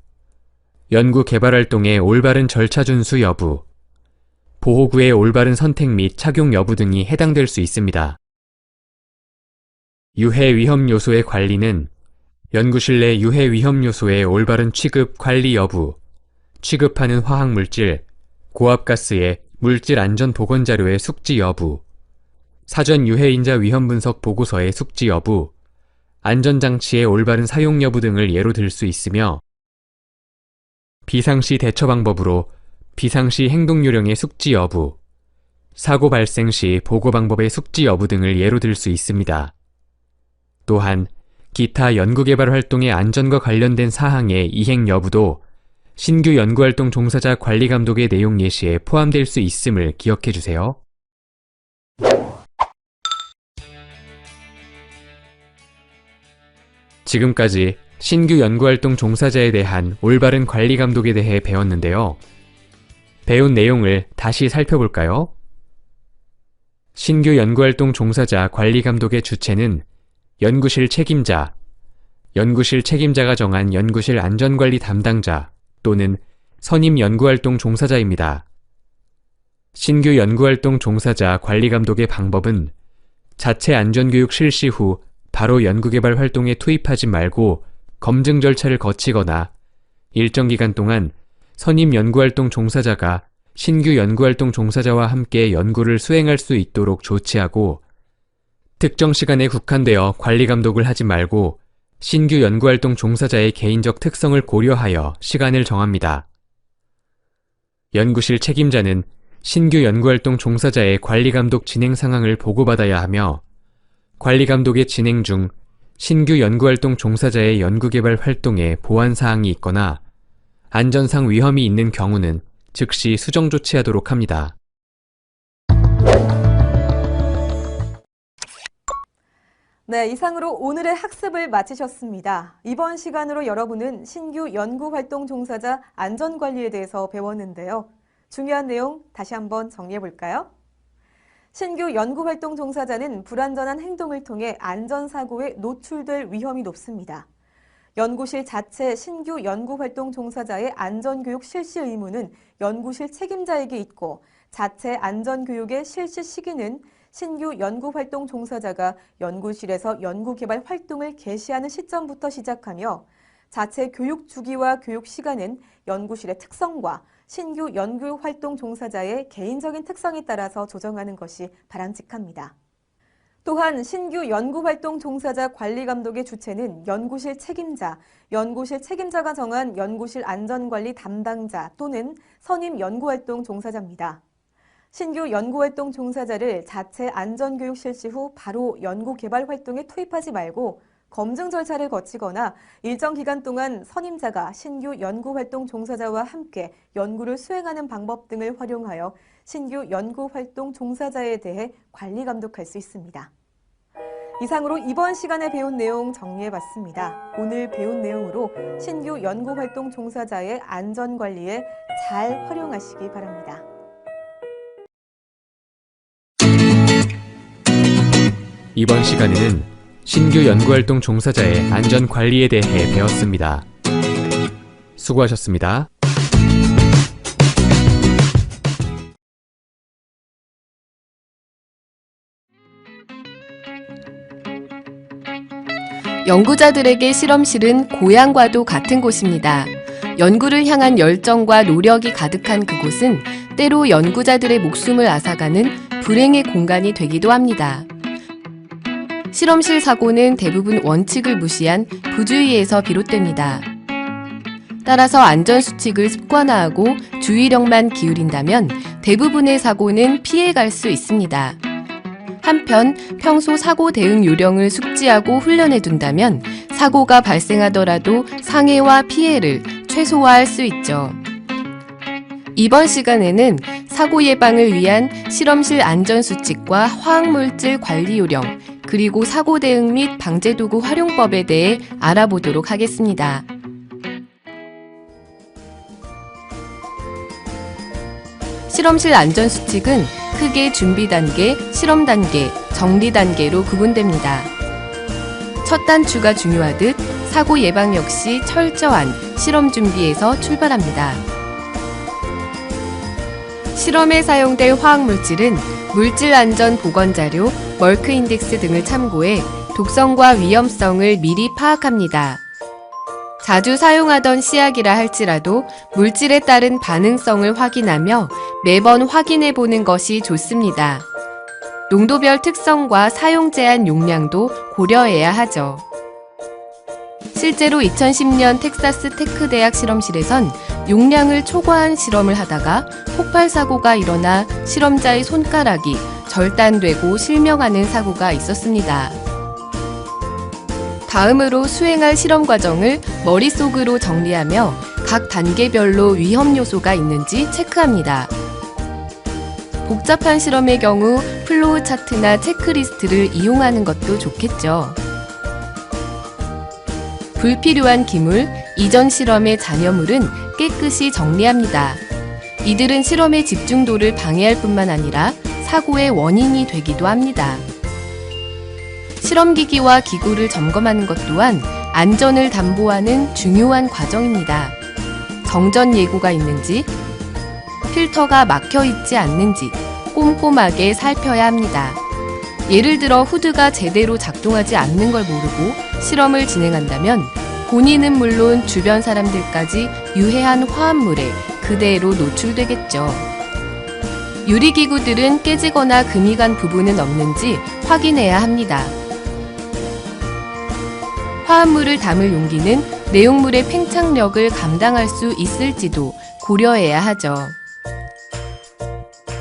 연구 개발 활동의 올바른 절차 준수 여부, 보호구의 올바른 선택 및 착용 여부 등이 해당될 수 있습니다. 유해 위험 요소의 관리는 연구실 내 유해 위험 요소의 올바른 취급 관리 여부, 취급하는 화학물질, 고압가스의 물질 안전 보건 자료의 숙지 여부, 사전 유해인자 위험 분석 보고서의 숙지 여부, 안전장치의 올바른 사용 여부 등을 예로 들 수 있으며 비상시 대처 방법으로 비상시 행동 요령의 숙지 여부, 사고 발생 시 보고 방법의 숙지 여부 등을 예로 들 수 있습니다. 또한 기타 연구개발 활동의 안전과 관련된 사항의 이행 여부도 신규 연구활동 종사자 관리감독의 내용 예시에 포함될 수 있음을 기억해 주세요. 지금까지 신규 연구활동 종사자에 대한 올바른 관리감독에 대해 배웠는데요. 배운 내용을 다시 살펴볼까요? 신규 연구활동 종사자 관리감독의 주체는 연구실 책임자, 연구실 책임자가 정한 연구실 안전관리 담당자 또는 선임 연구활동 종사자입니다. 신규 연구활동 종사자 관리감독의 방법은 자체 안전교육 실시 후 바로 연구개발 활동에 투입하지 말고 검증 절차를 거치거나 일정 기간 동안 선임 연구활동 종사자가 신규 연구활동 종사자와 함께 연구를 수행할 수 있도록 조치하고 특정 시간에 국한되어 관리감독을 하지 말고 신규 연구활동 종사자의 개인적 특성을 고려하여 시간을 정합니다. 연구실 책임자는 신규 연구활동 종사자의 관리감독 진행 상황을 보고받아야 하며 관리감독의 진행 중 신규 연구활동 종사자의 연구개발 활동에 보완사항이 있거나 안전상 위험이 있는 경우는 즉시 수정 조치하도록 합니다. 네, 이상으로 오늘의 학습을 마치셨습니다. 이번 시간으로 여러분은 신규 연구활동 종사자 안전관리에 대해서 배웠는데요. 중요한 내용 다시 한번 정리해볼까요? 신규 연구활동 종사자는 불안전한 행동을 통해 안전사고에 노출될 위험이 높습니다. 연구실 자체 신규 연구활동 종사자의 안전교육 실시 의무는 연구실 책임자에게 있고 자체 안전교육의 실시 시기는 신규 연구활동 종사자가 연구실에서 연구개발 활동을 개시하는 시점부터 시작하며 자체 교육 주기와 교육 시간은 연구실의 특성과 신규 연구활동 종사자의 개인적인 특성에 따라서 조정하는 것이 바람직합니다. 또한 신규 연구활동 종사자 관리감독의 주체는 연구실 책임자, 연구실 책임자가 정한 연구실 안전관리 담당자 또는 선임 연구활동 종사자입니다. 신규 연구활동 종사자를 자체 안전교육 실시 후 바로 연구개발 활동에 투입하지 말고 검증 절차를 거치거나 일정 기간 동안 선임자가 신규 연구활동 종사자와 함께 연구를 수행하는 방법 등을 활용하여 신규 연구활동 종사자에 대해 관리 감독할 수 있습니다. 이상으로 이번 시간에 배운 내용 정리해봤습니다. 오늘 배운 내용으로 신규 연구활동 종사자의 안전관리에 잘 활용하시기 바랍니다. 이번 시간에는 신규 연구활동 종사자의 안전관리에 대해 배웠습니다. 수고하셨습니다. 연구자들에게 실험실은 고향과도 같은 곳입니다. 연구를 향한 열정과 노력이 가득한 그곳은 때로 연구자들의 목숨을 앗아가는 불행의 공간이 되기도 합니다. 실험실 사고는 대부분 원칙을 무시한 부주의에서 비롯됩니다. 따라서 안전수칙을 습관화하고 주의력만 기울인다면 대부분의 사고는 피해갈 수 있습니다. 한편 평소 사고 대응 요령을 숙지하고 훈련해 둔다면 사고가 발생하더라도 상해와 피해를 최소화할 수 있죠. 이번 시간에는 사고 예방을 위한 실험실 안전수칙과 화학물질 관리 요령, 그리고 사고 대응 및 방제도구 활용법에 대해 알아보도록 하겠습니다. 실험실 안전수칙은 크게 준비 단계, 실험 단계, 정리 단계로 구분됩니다. 첫 단추가 중요하듯 사고 예방 역시 철저한 실험 준비에서 출발합니다. 실험에 사용될 화학물질은 물질안전보건자료, 멀크인덱스 등을 참고해 독성과 위험성을 미리 파악합니다. 자주 사용하던 씨앗이라 할지라도 물질에 따른 반응성을 확인하며 매번 확인해보는 것이 좋습니다. 농도별 특성과 사용 제한 용량도 고려해야 하죠. 실제로 2010년 텍사스 테크 대학 실험실에선 용량을 초과한 실험을 하다가 폭발 사고가 일어나 실험자의 손가락이 절단되고 실명하는 사고가 있었습니다. 다음으로 수행할 실험 과정을 머릿속으로 정리하며 각 단계별로 위험 요소가 있는지 체크합니다. 복잡한 실험의 경우 플로우 차트나 체크리스트를 이용하는 것도 좋겠죠. 불필요한 기물, 이전 실험의 잔여물은 깨끗이 정리합니다. 이들은 실험의 집중도를 방해할 뿐만 아니라 사고의 원인이 되기도 합니다. 실험기기와 기구를 점검하는 것 또한 안전을 담보하는 중요한 과정입니다. 정전 예고가 있는지, 필터가 막혀 있지 않는지 꼼꼼하게 살펴야 합니다. 예를 들어 후드가 제대로 작동하지 않는 걸 모르고 실험을 진행한다면 본인은 물론 주변 사람들까지 유해한 화합물에 그대로 노출되겠죠. 유리기구들은 깨지거나 금이 간 부분은 없는지 확인해야 합니다. 화합물을 담을 용기는 내용물의 팽창력을 감당할 수 있을지도 고려해야 하죠.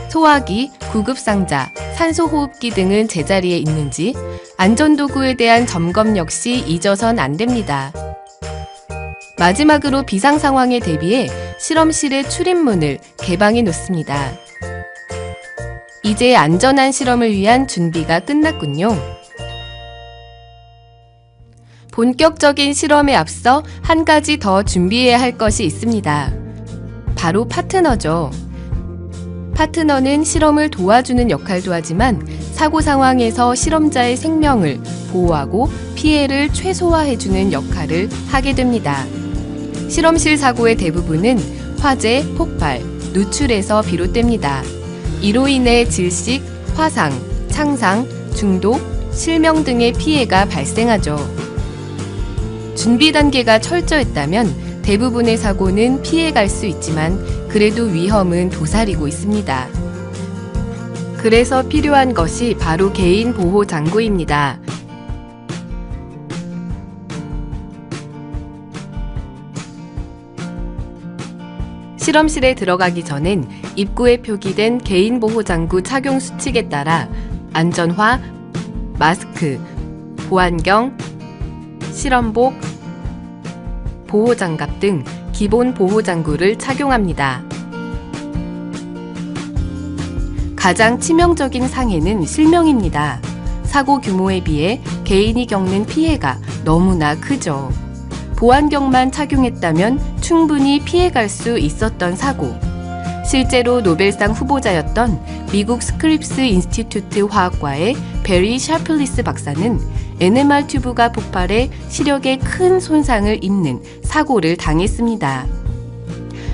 소화기, 구급상자, 산소호흡기 등은 제자리에 있는지 안전도구에 대한 점검 역시 잊어선 안 됩니다. 마지막으로 비상 상황에 대비해 실험실의 출입문을 개방해 놓습니다. 이제 안전한 실험을 위한 준비가 끝났군요. 본격적인 실험에 앞서 한 가지 더 준비해야 할 것이 있습니다. 바로 파트너죠. 파트너는 실험을 도와주는 역할도 하지만 사고 상황에서 실험자의 생명을 보호하고 피해를 최소화해주는 역할을 하게 됩니다. 실험실 사고의 대부분은 화재, 폭발, 누출에서 비롯됩니다. 이로 인해 질식, 화상, 창상, 중독, 실명 등의 피해가 발생하죠. 준비 단계가 철저했다면 대부분의 사고는 피해갈 수 있지만 그래도 위험은 도사리고 있습니다. 그래서 필요한 것이 바로 개인 보호 장구입니다. 실험실에 들어가기 전엔 입구에 표기된 개인 보호 장구 착용 수칙에 따라 안전화, 마스크, 보안경, 실험복, 보호장갑 등 기본 보호장구를 착용합니다. 가장 치명적인 상해는 실명입니다. 사고 규모에 비해 개인이 겪는 피해가 너무나 크죠. 보안경만 착용했다면 충분히 피해갈 수 있었던 사고. 실제로 노벨상 후보자였던 미국 스크립스 인스티튜트 화학과의 베리 샤플리스 박사는 NMR 튜브가 폭발해 시력에 큰 손상을 입는 사고를 당했습니다.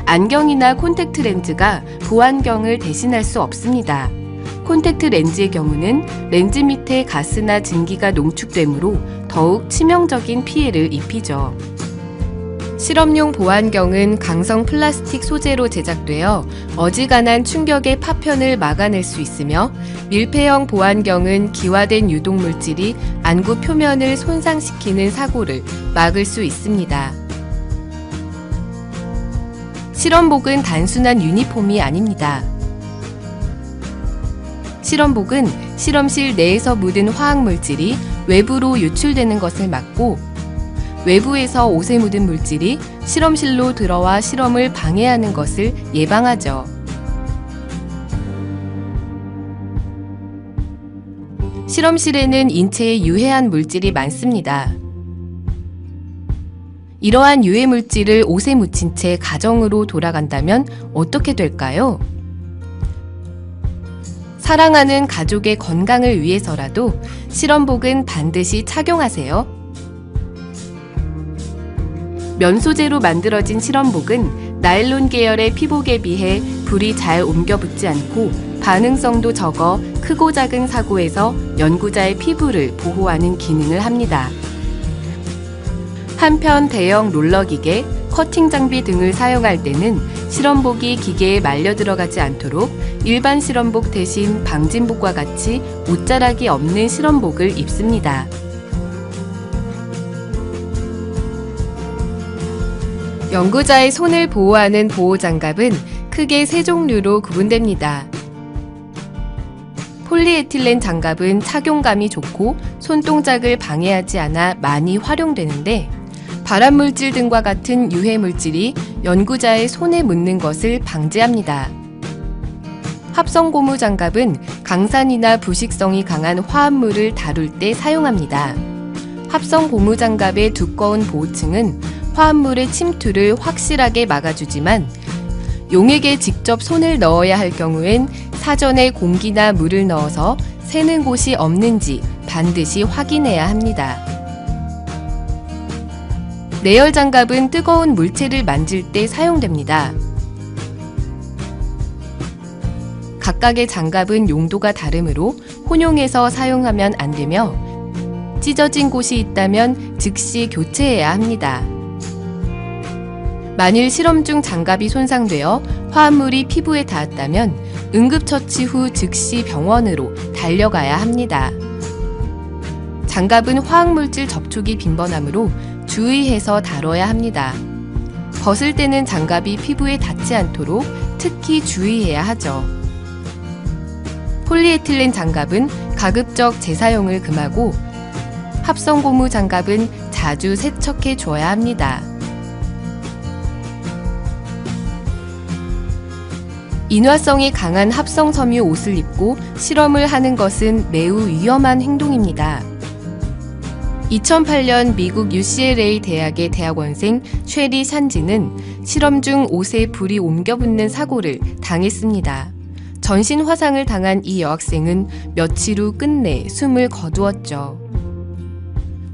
안경이나 콘택트 렌즈가 보안경을 대신할 수 없습니다. 콘택트 렌즈의 경우는 렌즈 밑에 가스나 증기가 농축되므로 더욱 치명적인 피해를 입히죠. 실험용 보안경은 강성 플라스틱 소재로 제작되어 어지간한 충격의 파편을 막아낼 수 있으며 밀폐형 보안경은 기화된 유독물질이 안구 표면을 손상시키는 사고를 막을 수 있습니다. 실험복은 단순한 유니폼이 아닙니다. 실험복은 실험실 내에서 묻은 화학물질이 외부로 유출되는 것을 막고 외부에서 옷에 묻은 물질이 실험실로 들어와 실험을 방해하는 것을 예방하죠. 실험실에는 인체에 유해한 물질이 많습니다. 이러한 유해 물질을 옷에 묻힌 채 가정으로 돌아간다면 어떻게 될까요? 사랑하는 가족의 건강을 위해서라도 실험복은 반드시 착용하세요. 면 소재로 만들어진 실험복은 나일론 계열의 피복에 비해 불이 잘 옮겨 붙지 않고 반응성도 적어 크고 작은 사고에서 연구자의 피부를 보호하는 기능을 합니다. 한편 대형 롤러 기계, 커팅 장비 등을 사용할 때는 실험복이 기계에 말려 들어가지 않도록 일반 실험복 대신 방진복과 같이 옷자락이 없는 실험복을 입습니다. 연구자의 손을 보호하는 보호장갑은 크게 세 종류로 구분됩니다. 폴리에틸렌 장갑은 착용감이 좋고 손동작을 방해하지 않아 많이 활용되는데 발암물질 등과 같은 유해물질이 연구자의 손에 묻는 것을 방지합니다. 합성고무 장갑은 강산이나 부식성이 강한 화합물을 다룰 때 사용합니다. 합성고무 장갑의 두꺼운 보호층은 화합물의 침투를 확실하게 막아주지만 용액에 직접 손을 넣어야 할 경우엔 사전에 공기나 물을 넣어서 새는 곳이 없는지 반드시 확인해야 합니다. 내열 장갑은 뜨거운 물체를 만질 때 사용됩니다. 각각의 장갑은 용도가 다르므로 혼용해서 사용하면 안 되며 찢어진 곳이 있다면 즉시 교체해야 합니다. 만일 실험 중 장갑이 손상되어 화합물이 피부에 닿았다면 응급처치 후 즉시 병원으로 달려가야 합니다. 장갑은 화학물질 접촉이 빈번하므로 주의해서 다뤄야 합니다. 벗을 때는 장갑이 피부에 닿지 않도록 특히 주의해야 하죠. 폴리에틸렌 장갑은 가급적 재사용을 금하고 합성고무 장갑은 자주 세척해 줘야 합니다. 인화성이 강한 합성 섬유 옷을 입고 실험을 하는 것은 매우 위험한 행동입니다. 2008년 미국 UCLA 대학의 대학원생 쉐리 샨지는 실험 중 옷에 불이 옮겨 붙는 사고를 당했습니다. 전신 화상을 당한 이 여학생은 며칠 후 끝내 숨을 거두었죠.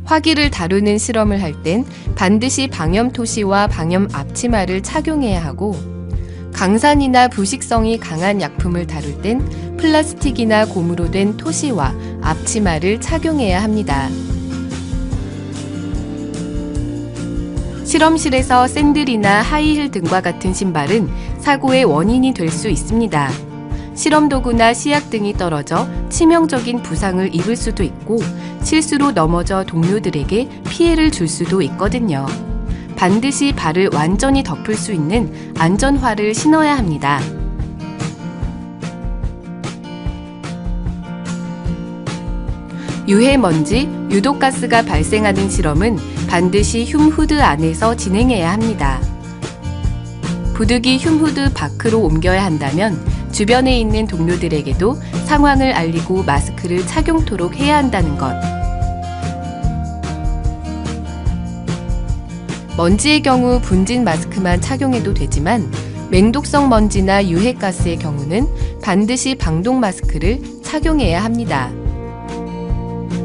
화기를 다루는 실험을 할 땐 반드시 방염 토시와 방염 앞치마를 착용해야 하고 강산이나 부식성이 강한 약품을 다룰 땐 플라스틱이나 고무로 된 토시와 앞치마를 착용해야 합니다. 실험실에서 샌들이나 하이힐 등과 같은 신발은 사고의 원인이 될 수 있습니다. 실험 도구나 시약 등이 떨어져 치명적인 부상을 입을 수도 있고 실수로 넘어져 동료들에게 피해를 줄 수도 있거든요. 반드시 발을 완전히 덮을 수 있는 안전화를 신어야 합니다. 유해먼지, 유독가스가 발생하는 실험은 반드시 흉후드 안에서 진행해야 합니다. 부득이 흉후드 밖으로 옮겨야 한다면 주변에 있는 동료들에게도 상황을 알리고 마스크를 착용토록 해야 한다는 것. 먼지의 경우 분진 마스크만 착용해도 되지만 맹독성 먼지나 유해가스의 경우는 반드시 방독 마스크를 착용해야 합니다.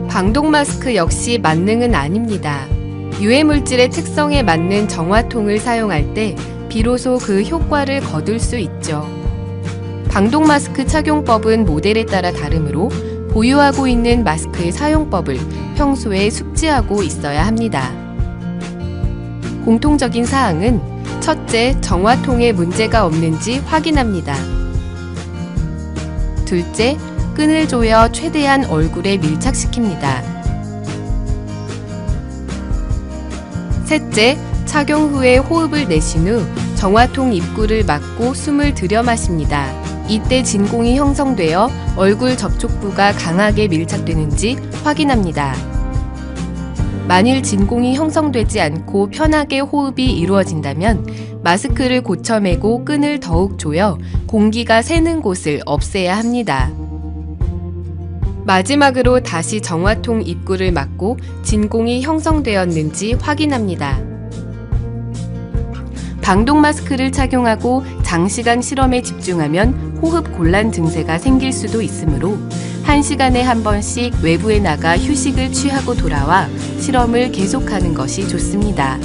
방독 마스크 역시 만능은 아닙니다. 유해물질의 특성에 맞는 정화통을 사용할 때 비로소 그 효과를 거둘 수 있죠. 방독 마스크 착용법은 모델에 따라 다르므로 보유하고 있는 마스크의 사용법을 평소에 숙지하고 있어야 합니다. 공통적인 사항은 첫째, 정화통에 문제가 없는지 확인합니다. 둘째, 끈을 조여 최대한 얼굴에 밀착시킵니다. 셋째, 착용 후에 호흡을 내쉰 후 정화통 입구를 막고 숨을 들여 마십니다. 이때 진공이 형성되어 얼굴 접촉부가 강하게 밀착되는지 확인합니다. 만일 진공이 형성되지 않고 편하게 호흡이 이루어진다면 마스크를 고쳐 매고 끈을 더욱 조여 공기가 새는 곳을 없애야 합니다. 마지막으로 다시 정화통 입구를 막고 진공이 형성되었는지 확인합니다. 방독 마스크를 착용하고 장시간 실험에 집중하면 호흡 곤란 증세가 생길 수도 있으므로 1시간에 한 번씩 외부에 나가 휴식을 취하고 돌아와 실험을 계속하는 것이 좋습니다.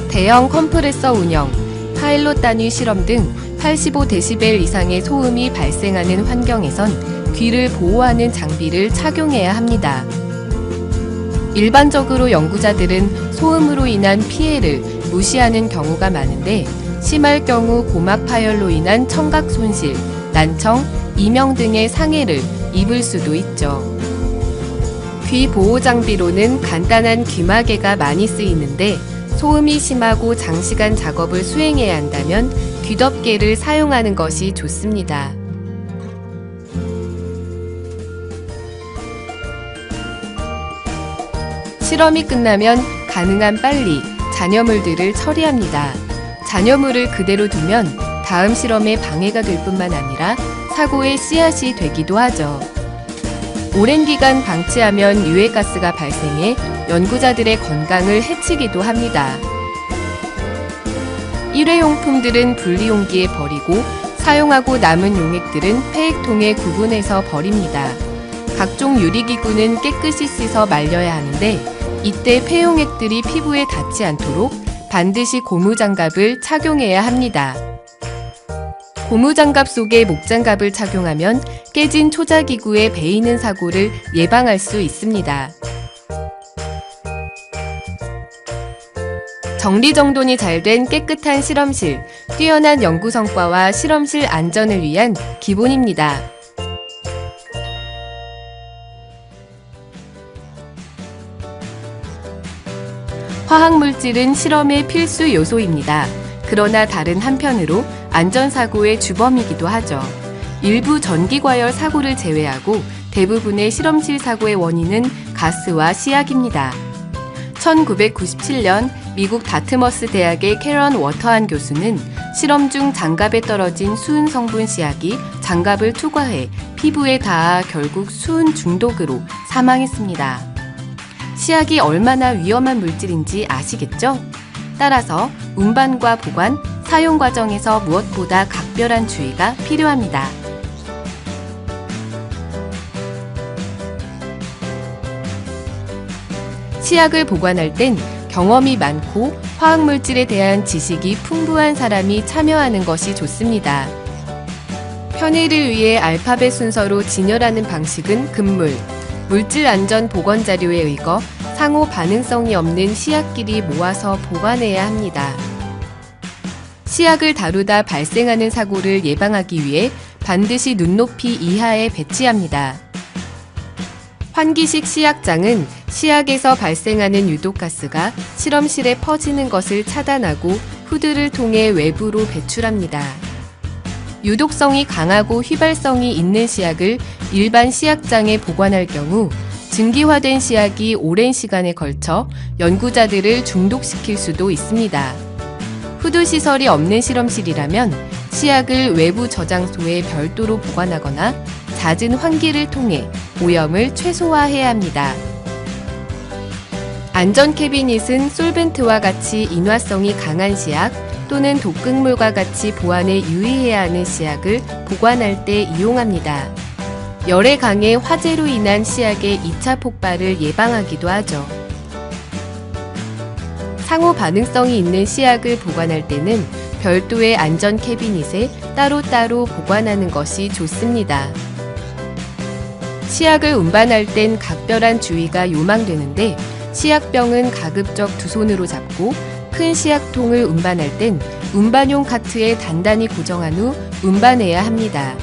대형 컴프레서 운영, 파일럿 단위 실험 등 85데시벨 이상의 소음이 발생하는 환경에선 귀를 보호하는 장비를 착용해야 합니다. 일반적으로 연구자들은 소음으로 인한 피해를 무시하는 경우가 많은데 심할 경우 고막 파열로 인한 청각 손실, 난청, 이명 등의 상해를 입을 수도 있죠. 귀 보호 장비로는 간단한 귀마개가 많이 쓰이는데 소음이 심하고 장시간 작업을 수행해야 한다면 귀덮개를 사용하는 것이 좋습니다. 실험이 끝나면 가능한 빨리 잔여물들을 처리합니다. 잔여물을 그대로 두면 다음 실험에 방해가 될 뿐만 아니라 사고의 씨앗이 되기도 하죠. 오랜 기간 방치하면 유해가스가 발생해 연구자들의 건강을 해치기도 합니다. 일회용품들은 분리용기에 버리고 사용하고 남은 용액들은 폐액통에 구분해서 버립니다. 각종 유리기구는 깨끗이 씻어 말려야 하는데 이때 폐용액들이 피부에 닿지 않도록 반드시 고무장갑을 착용해야 합니다. 고무장갑 속에 목장갑을 착용하면 깨진 초자기구에 베이는 사고를 예방할 수 있습니다. 정리정돈이 잘 된 깨끗한 실험실, 뛰어난 연구 성과와 실험실 안전을 위한 기본입니다. 화학물질은 실험의 필수 요소입니다. 그러나 다른 한편으로 안전사고의 주범이기도 하죠. 일부 전기과열 사고를 제외하고 대부분의 실험실 사고의 원인은 가스와 씨앗입니다. 1997년 미국 다트머스 대학의 캐런 워터한 교수는 실험 중 장갑에 떨어진 수은 성분 씨앗이 장갑을 투과해 피부에 닿아 결국 수은 중독으로 사망했습니다. 씨앗이 얼마나 위험한 물질인지 아시겠죠? 따라서 운반과 보관, 사용 과정에서 무엇보다 각별한 주의가 필요합니다. 씨앗을 보관할 땐 경험이 많고 화학물질에 대한 지식이 풍부한 사람이 참여하는 것이 좋습니다. 편의를 위해 알파벳 순서로 진열하는 방식은 금물, 물질 안전 보건 자료에 의거 상호 반응성이 없는 씨앗끼리 모아서 보관해야 합니다. 씨앗을 다루다 발생하는 사고를 예방하기 위해 반드시 눈높이 이하에 배치합니다. 환기식 씨앗장은 씨앗에서 발생하는 유독가스가 실험실에 퍼지는 것을 차단하고 후드를 통해 외부로 배출합니다. 유독성이 강하고 휘발성이 있는 씨앗을 일반 씨앗장에 보관할 경우 증기화된 씨앗이 오랜 시간에 걸쳐 연구자들을 중독시킬 수도 있습니다. 후드 시설이 없는 실험실이라면 씨앗을 외부 저장소에 별도로 보관하거나 잦은 환기를 통해 오염을 최소화해야 합니다. 안전 캐비닛은 솔벤트와 같이 인화성이 강한 씨앗 또는 독극물과 같이 보안에 유의해야 하는 씨앗을 보관할 때 이용합니다. 열에 강해 화재로 인한 씨앗의 2차 폭발을 예방하기도 하죠. 상호 반응성이 있는 시약을 보관할 때는 별도의 안전 캐비닛에 따로따로 보관하는 것이 좋습니다. 시약을 운반할 땐 각별한 주의가 요망되는데 시약병은 가급적 두 손으로 잡고 큰 시약통을 운반할 땐 운반용 카트에 단단히 고정한 후 운반해야 합니다.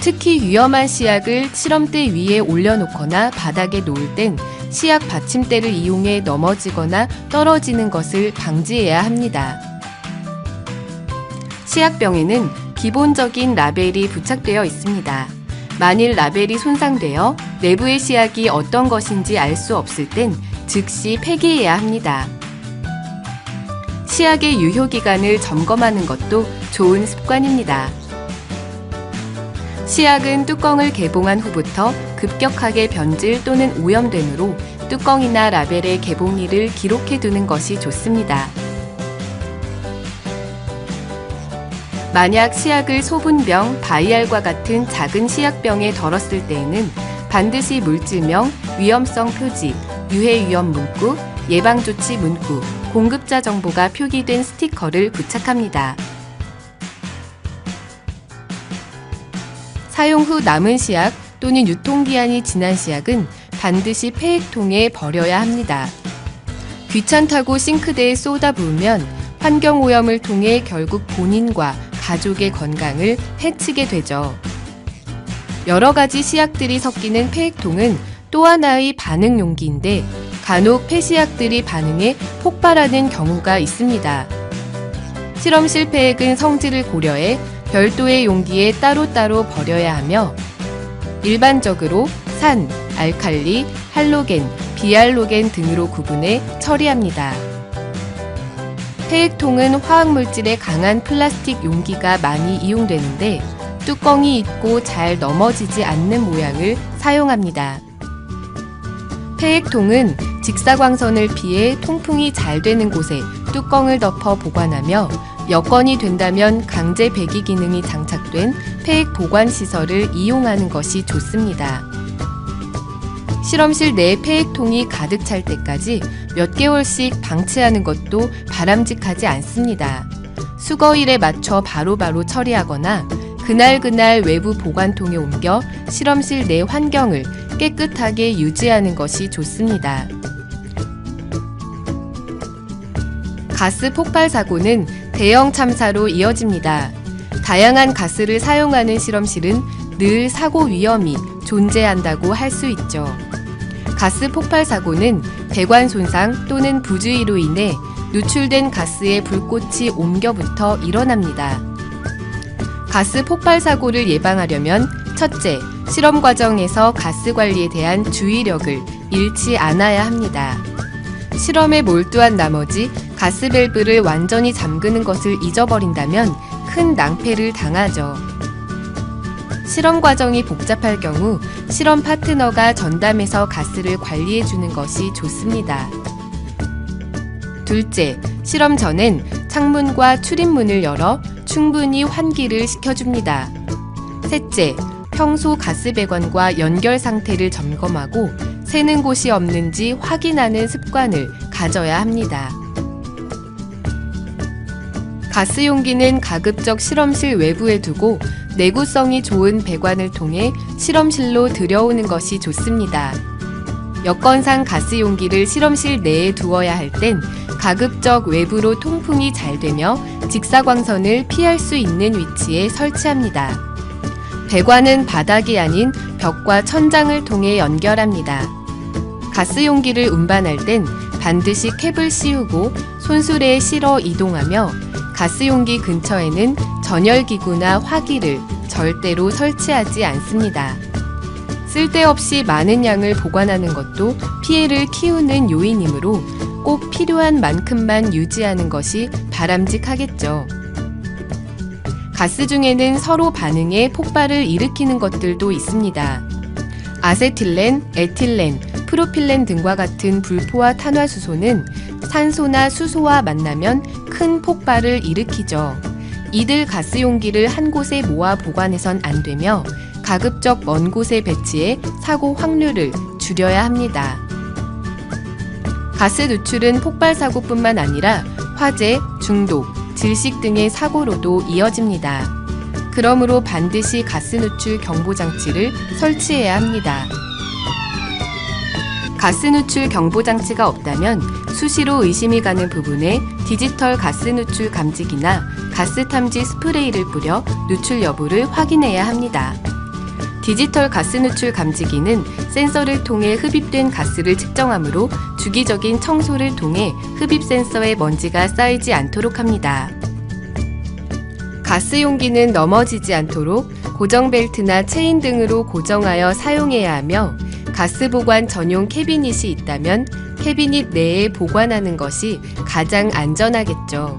특히 위험한 시약을 실험대 위에 올려놓거나 바닥에 놓을 땐 시약 받침대를 이용해 넘어지거나 떨어지는 것을 방지해야 합니다. 시약병에는 기본적인 라벨이 부착되어 있습니다. 만일 라벨이 손상되어 내부의 시약이 어떤 것인지 알 수 없을 땐 즉시 폐기해야 합니다. 시약의 유효기간을 점검하는 것도 좋은 습관입니다. 시약은 뚜껑을 개봉한 후부터 급격하게 변질 또는 오염되므로 뚜껑이나 라벨의 개봉일을 기록해 두는 것이 좋습니다. 만약 시약을 소분병, 바이알과 같은 작은 시약병에 덜었을 때에는 반드시 물질명, 위험성 표지, 유해 위험 문구, 예방조치 문구, 공급자 정보가 표기된 스티커를 부착합니다. 사용 후 남은 시약 또는 유통기한이 지난 시약은 반드시 폐액통에 버려야 합니다. 귀찮다고 싱크대에 쏟아부으면 환경오염을 통해 결국 본인과 가족의 건강을 해치게 되죠. 여러 가지 시약들이 섞이는 폐액통은 또 하나의 반응 용기인데 간혹 폐시약들이 반응해 폭발하는 경우가 있습니다. 실험실 폐액은 성질을 고려해 별도의 용기에 따로따로 버려야 하며 일반적으로 산, 알칼리, 할로겐, 비알로겐 등으로 구분해 처리합니다. 폐액통은 화학물질의 강한 플라스틱 용기가 많이 이용되는데 뚜껑이 있고 잘 넘어지지 않는 모양을 사용합니다. 폐액통은 직사광선을 피해 통풍이 잘 되는 곳에 뚜껑을 덮어 보관하며 여건이 된다면 강제 배기 기능이 장착된 폐액 보관 시설을 이용하는 것이 좋습니다. 실험실 내 폐액통이 가득 찰 때까지 몇 개월씩 방치하는 것도 바람직하지 않습니다. 수거일에 맞춰 바로바로 처리하거나 그날 외부 보관통에 옮겨 실험실 내 환경을 깨끗하게 유지하는 것이 좋습니다. 가스 폭발 사고는 대형 참사로 이어집니다. 다양한 가스를 사용하는 실험실은 늘 사고 위험이 존재한다고 할 수 있죠. 가스 폭발 사고는 배관 손상 또는 부주의로 인해 누출된 가스에 불꽃이 옮겨붙어 일어납니다. 가스 폭발 사고를 예방하려면 첫째, 실험 과정에서 가스 관리에 대한 주의력을 잃지 않아야 합니다. 실험에 몰두한 나머지 가스 밸브를 완전히 잠그는 것을 잊어버린다면 큰 낭패를 당하죠. 실험 과정이 복잡할 경우 실험 파트너가 전담해서 가스를 관리해 주는 것이 좋습니다. 둘째, 실험 전엔 창문과 출입문을 열어 충분히 환기를 시켜줍니다. 셋째, 평소 가스 배관과 연결 상태를 점검하고 새는 곳이 없는지 확인하는 습관을 가져야 합니다. 가스 용기는 가급적 실험실 외부에 두고 내구성이 좋은 배관을 통해 실험실로 들여오는 것이 좋습니다. 여건상 가스 용기를 실험실 내에 두어야 할 땐 가급적 외부로 통풍이 잘 되며 직사광선을 피할 수 있는 위치에 설치합니다. 배관은 바닥이 아닌 벽과 천장을 통해 연결합니다. 가스 용기를 운반할 땐 반드시 캡을 씌우고 손수레에 실어 이동하며 가스 용기 근처에는 전열기구나 화기를 절대로 설치하지 않습니다. 쓸데없이 많은 양을 보관하는 것도 피해를 키우는 요인이므로 꼭 필요한 만큼만 유지하는 것이 바람직하겠죠. 가스 중에는 서로 반응해 폭발을 일으키는 것들도 있습니다. 아세틸렌, 에틸렌, 프로필렌 등과 같은 불포화 탄화수소는 산소나 수소와 만나면 큰 폭발을 일으키죠. 이들 가스 용기를 한 곳에 모아 보관해선 안 되며 가급적 먼 곳에 배치해 사고 확률을 줄여야 합니다. 가스 누출은 폭발 사고뿐만 아니라 화재, 중독, 질식 등의 사고로도 이어집니다. 그러므로 반드시 가스 누출 경보 장치를 설치해야 합니다. 가스 누출 경보 장치가 없다면 수시로 의심이 가는 부분에 디지털 가스 누출 감지기나 가스 탐지 스프레이를 뿌려 누출 여부를 확인해야 합니다. 디지털 가스 누출 감지기는 센서를 통해 흡입된 가스를 측정하므로 주기적인 청소를 통해 흡입 센서에 먼지가 쌓이지 않도록 합니다. 가스 용기는 넘어지지 않도록 고정 벨트나 체인 등으로 고정하여 사용해야 하며 가스 보관 전용 캐비닛이 있다면 캐비닛 내에 보관하는 것이 가장 안전하겠죠.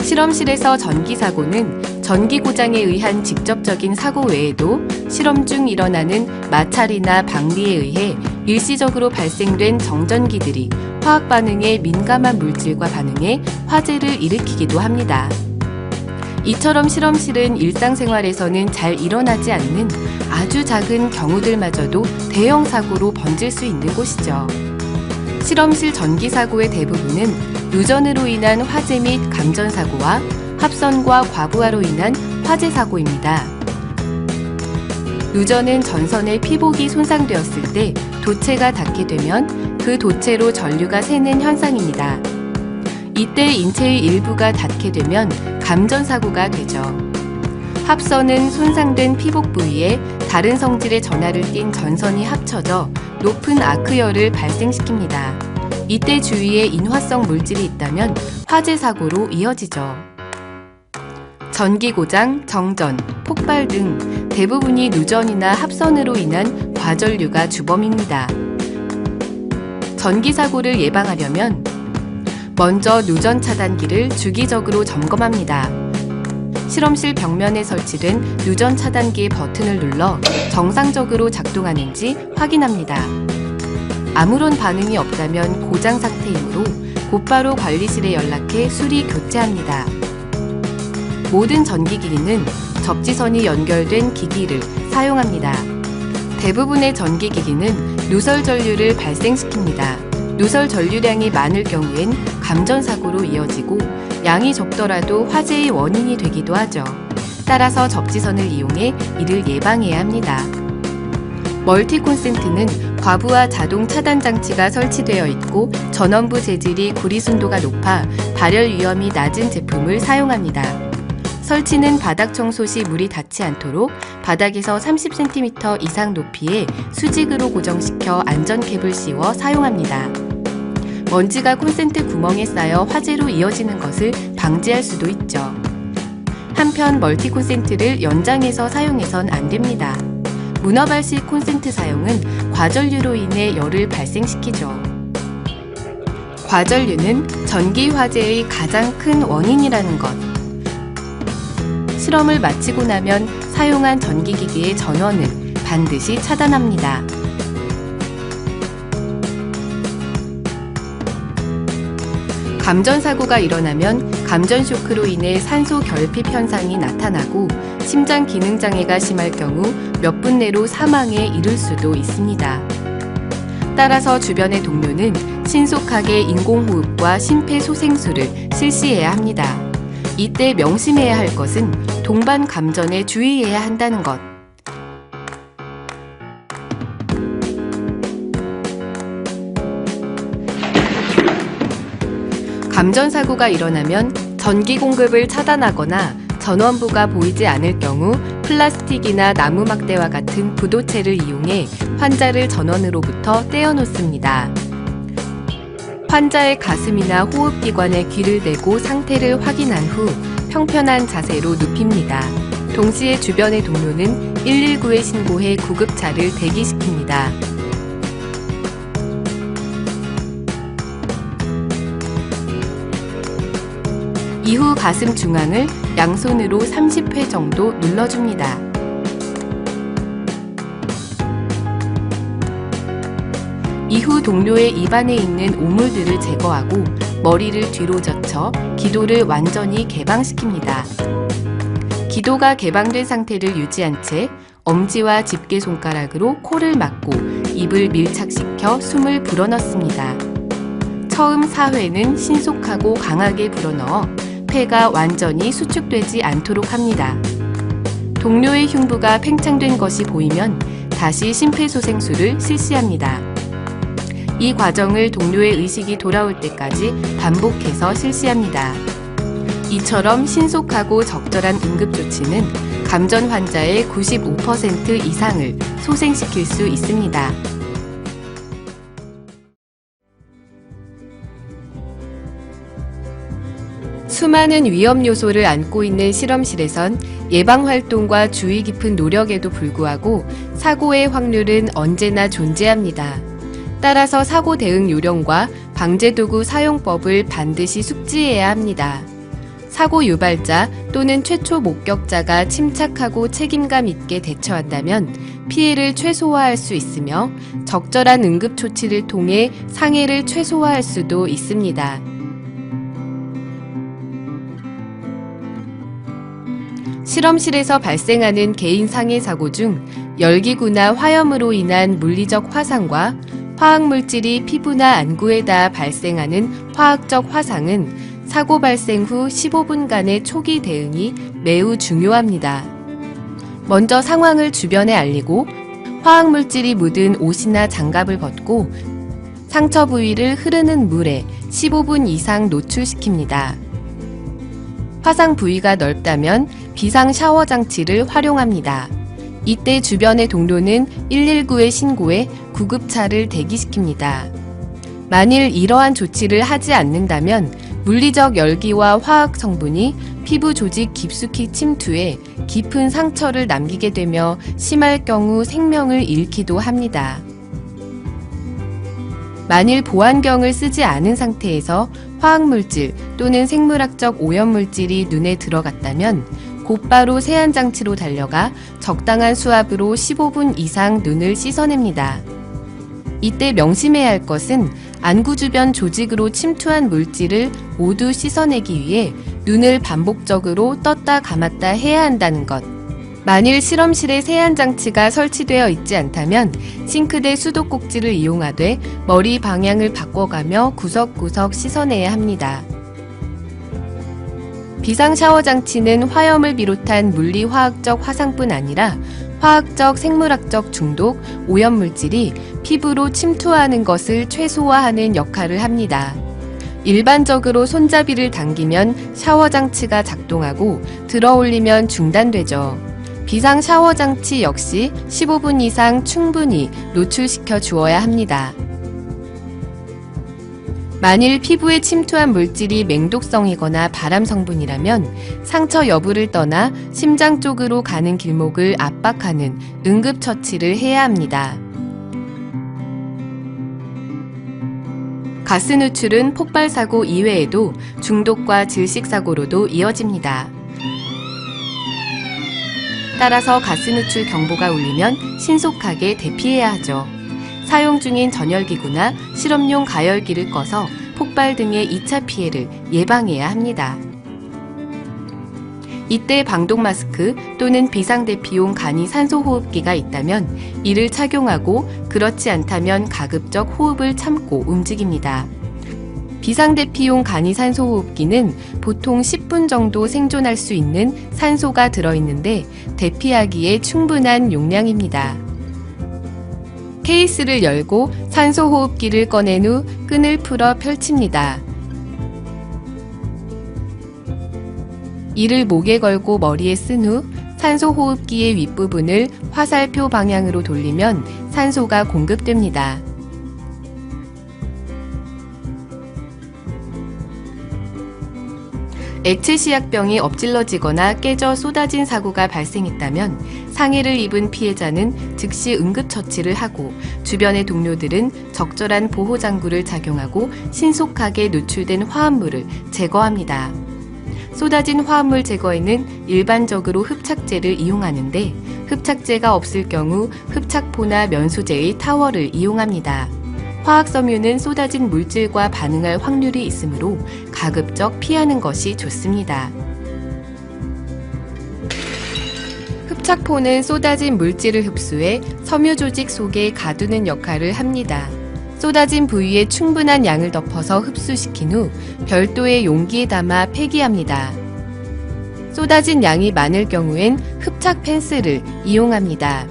실험실에서 전기 사고는 전기 고장에 의한 직접적인 사고 외에도 실험 중 일어나는 마찰이나 방리에 의해 일시적으로 발생된 정전기들이 화학 반응에 민감한 물질과 반응해 화재를 일으키기도 합니다. 이처럼 실험실은 일상생활에서는 잘 일어나지 않는 아주 작은 경우들마저도 대형 사고로 번질 수 있는 곳이죠. 실험실 전기 사고의 대부분은 누전으로 인한 화재 및 감전 사고와 합선과 과부하로 인한 화재 사고입니다. 누전은 전선의 피복이 손상되었을 때 도체가 닿게 되면 그 도체로 전류가 새는 현상입니다. 이때 인체의 일부가 닿게 되면 감전 사고가 되죠. 합선은 손상된 피복 부위에 다른 성질의 전하를 띤 전선이 합쳐져 높은 아크열을 발생시킵니다. 이때 주위에 인화성 물질이 있다면 화재 사고로 이어지죠. 전기 고장, 정전, 폭발 등 대부분이 누전이나 합선으로 인한 과전류가 주범입니다. 전기 사고를 예방하려면 먼저 누전 차단기를 주기적으로 점검합니다. 실험실 벽면에 설치된 누전 차단기의 버튼을 눌러 정상적으로 작동하는지 확인합니다. 아무런 반응이 없다면 고장 상태이므로 곧바로 관리실에 연락해 수리 교체합니다. 모든 전기기기는 접지선이 연결된 기기를 사용합니다. 대부분의 전기기기는 누설 전류를 발생시킵니다. 누설 전류량이 많을 경우엔 감전 사고로 이어지고 양이 적더라도 화재의 원인이 되기도 하죠. 따라서 접지선을 이용해 이를 예방해야 합니다. 멀티 콘센트는 과부하 자동 차단 장치가 설치되어 있고 전원부 재질이 구리순도가 높아 발열 위험이 낮은 제품을 사용합니다. 설치는 바닥 청소 시 물이 닿지 않도록 바닥에서 30cm 이상 높이에 수직으로 고정시켜 안전캡을 씌워 사용합니다. 먼지가 콘센트 구멍에 쌓여 화재로 이어지는 것을 방지할 수도 있죠. 한편 멀티 콘센트를 연장해서 사용해선 안 됩니다. 문어발식 콘센트 사용은 과전류로 인해 열을 발생시키죠. 과전류는 전기 화재의 가장 큰 원인이라는 것. 실험을 마치고 나면 사용한 전기기기의 전원을 반드시 차단합니다. 감전 사고가 일어나면 감전 쇼크로 인해 산소 결핍 현상이 나타나고 심장 기능 장애가 심할 경우 몇 분 내로 사망에 이를 수도 있습니다. 따라서 주변의 동료는 신속하게 인공호흡과 심폐소생술을 실시해야 합니다. 이때 명심해야 할 것은 동반 감전에 주의해야 한다는 것. 감전 사고가 일어나면 전기 공급을 차단하거나 전원부가 보이지 않을 경우 플라스틱이나 나무 막대와 같은 부도체를 이용해 환자를 전원으로부터 떼어놓습니다. 환자의 가슴이나 호흡기관에 귀를 대고 상태를 확인한 후 평편한 자세로 눕힙니다. 동시에 주변의 동료는 119에 신고해 구급차를 대기시킵니다. 이후 가슴 중앙을 양손으로 30회 정도 눌러줍니다. 이후 동료의 입안에 있는 오물들을 제거하고 머리를 뒤로 젖혀 기도를 완전히 개방시킵니다. 기도가 개방된 상태를 유지한 채 엄지와 집게손가락으로 코를 막고 입을 밀착시켜 숨을 불어넣습니다. 처음 4회는 신속하고 강하게 불어넣어 폐가 완전히 수축되지 않도록 합니다. 동료의 흉부가 팽창된 것이 보이면 다시 심폐소생술을 실시합니다. 이 과정을 동료의 의식이 돌아올 때까지 반복해서 실시합니다. 이처럼 신속하고 적절한 응급조치는 감전 환자의 95% 이상을 소생시킬 수 있습니다. 수많은 위험 요소를 안고 있는 실험실에선 예방활동과 주의 깊은 노력에도 불구하고 사고의 확률은 언제나 존재합니다. 따라서 사고 대응 요령과 방제도구 사용법을 반드시 숙지해야 합니다. 사고 유발자 또는 최초 목격자가 침착하고 책임감 있게 대처한다면 피해를 최소화할 수 있으며 적절한 응급조치를 통해 상해를 최소화할 수도 있습니다. 실험실에서 발생하는 개인 상해 사고 중 열기구나 화염으로 인한 물리적 화상과 화학물질이 피부나 안구에 닿아 발생하는 화학적 화상은 사고 발생 후 15분간의 초기 대응이 매우 중요합니다. 먼저 상황을 주변에 알리고 화학물질이 묻은 옷이나 장갑을 벗고 상처 부위를 흐르는 물에 15분 이상 노출시킵니다. 화상 부위가 넓다면 비상 샤워 장치를 활용합니다. 이때 주변의 동료는 119에 신고해 구급차를 대기시킵니다. 만일 이러한 조치를 하지 않는다면 물리적 열기와 화학 성분이 피부 조직 깊숙이 침투해 깊은 상처를 남기게 되며 심할 경우 생명을 잃기도 합니다. 만일 보안경을 쓰지 않은 상태에서 화학물질 또는 생물학적 오염물질이 눈에 들어갔다면 곧바로 세안장치로 달려가 적당한 수압으로 15분 이상 눈을 씻어냅니다. 이때 명심해야 할 것은 안구 주변 조직으로 침투한 물질을 모두 씻어내기 위해 눈을 반복적으로 떴다 감았다 해야 한다는 것. 만일 실험실에 세안장치가 설치되어 있지 않다면 싱크대 수도꼭지를 이용하되 머리 방향을 바꿔가며 구석구석 씻어내야 합니다. 비상샤워장치는 화염을 비롯한 물리화학적 화상뿐 아니라 화학적, 생물학적 중독, 오염물질이 피부로 침투하는 것을 최소화하는 역할을 합니다. 일반적으로 손잡이를 당기면 샤워장치가 작동하고 들어올리면 중단되죠. 비상 샤워장치 역시 15분 이상 충분히 노출시켜 주어야 합니다. 만일 피부에 침투한 물질이 맹독성이거나 발암 성분이라면 상처 여부를 떠나 심장 쪽으로 가는 길목을 압박하는 응급처치를 해야 합니다. 가스 누출은 폭발사고 이외에도 중독과 질식사고로도 이어집니다. 따라서 가스 누출 경보가 울리면 신속하게 대피해야 하죠. 사용 중인 전열기구나 실험용 가열기를 꺼서 폭발 등의 2차 피해를 예방해야 합니다. 이때 방독 마스크 또는 비상대피용 간이 산소호흡기가 있다면 이를 착용하고 그렇지 않다면 가급적 호흡을 참고 움직입니다. 비상대피용 간이 산소호흡기는 보통 10분 정도 생존할 수 있는 산소가 들어있는데 대피하기에 충분한 용량입니다. 케이스를 열고 산소호흡기를 꺼낸 후 끈을 풀어 펼칩니다. 이를 목에 걸고 머리에 쓴 후 산소호흡기의 윗부분을 화살표 방향으로 돌리면 산소가 공급됩니다. 액체시약병이 엎질러지거나 깨져 쏟아진 사고가 발생했다면 상해를 입은 피해자는 즉시 응급처치를 하고 주변의 동료들은 적절한 보호장구를 착용하고 신속하게 노출된 화합물을 제거합니다. 쏟아진 화합물 제거에는 일반적으로 흡착제를 이용하는데 흡착제가 없을 경우 흡착포나 면소재의 타월을 이용합니다. 화학섬유는 쏟아진 물질과 반응할 확률이 있으므로 가급적 피하는 것이 좋습니다. 흡착포는 쏟아진 물질을 흡수해 섬유 조직 속에 가두는 역할을 합니다. 쏟아진 부위에 충분한 양을 덮어서 흡수시킨 후 별도의 용기에 담아 폐기합니다. 쏟아진 양이 많을 경우엔 흡착 펜스를 이용합니다.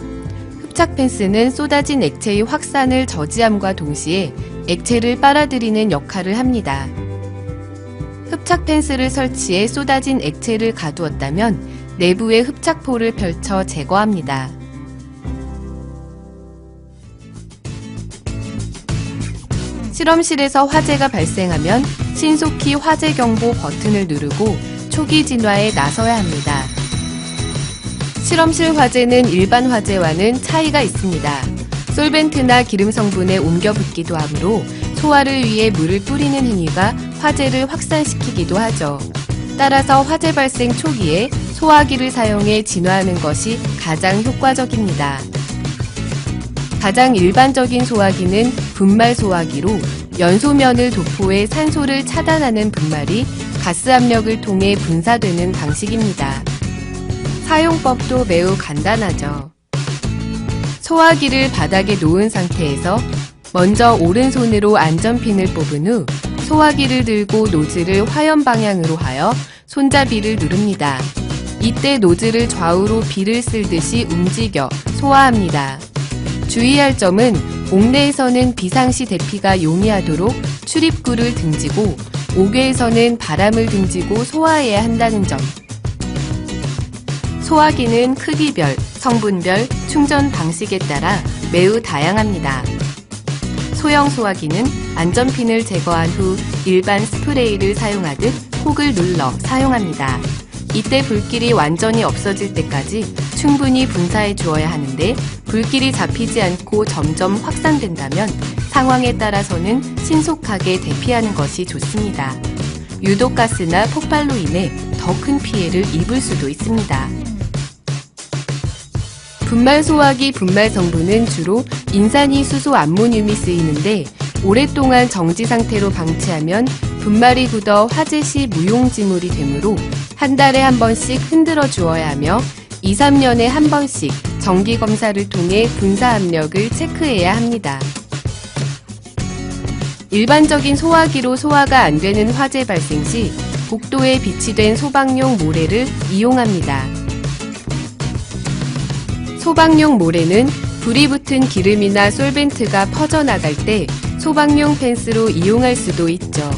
흡착 펜스는 쏟아진 액체의 확산을 저지함과 동시에 액체를 빨아들이는 역할을 합니다. 흡착 펜스를 설치해 쏟아진 액체를 가두었다면 내부에 흡착포를 펼쳐 제거합니다. 실험실에서 화재가 발생하면 신속히 화재 경보 버튼을 누르고 초기 진화에 나서야 합니다. 실험실 화재는 일반 화재와는 차이가 있습니다. 솔벤트나 기름 성분에 옮겨 붓기도 하므로 소화를 위해 물을 뿌리는 행위가 화재를 확산시키기도 하죠. 따라서 화재 발생 초기에 소화기를 사용해 진화하는 것이 가장 효과적입니다. 가장 일반적인 소화기는 분말 소화기로 연소면을 도포해 산소를 차단하는 분말이 가스 압력을 통해 분사되는 방식입니다. 사용법도 매우 간단하죠. 소화기를 바닥에 놓은 상태에서 먼저 오른손으로 안전핀을 뽑은 후 소화기를 들고 노즐을 화염 방향으로 하여 손잡이를 누릅니다. 이때 노즐을 좌우로 비를 쓸듯이 움직여 소화합니다. 주의할 점은 옥내에서는 비상시 대피가 용이하도록 출입구를 등지고 옥외에서는 바람을 등지고 소화해야 한다는 점. 소화기는 크기별, 성분별, 충전 방식에 따라 매우 다양합니다. 소형 소화기는 안전핀을 제거한 후 일반 스프레이를 사용하듯 콕을 눌러 사용합니다. 이때 불길이 완전히 없어질 때까지 충분히 분사해 주어야 하는데 불길이 잡히지 않고 점점 확산된다면 상황에 따라서는 신속하게 대피하는 것이 좋습니다. 유독가스나 폭발로 인해 더 큰 피해를 입을 수도 있습니다. 분말 소화기 분말 성분은 주로 인산이수소 암모늄이 쓰이는데 오랫동안 정지 상태로 방치하면 분말이 굳어 화재 시 무용지물이 되므로 한 달에 한 번씩 흔들어 주어야 하며 2, 3년에 한 번씩 정기 검사를 통해 분사 압력을 체크해야 합니다. 일반적인 소화기로 소화가 안 되는 화재 발생 시 복도에 비치된 소방용 모래를 이용합니다. 소방용 모래는 불이 붙은 기름이나 솔벤트가 퍼져나갈 때 소방용 펜스로 이용할 수도 있죠.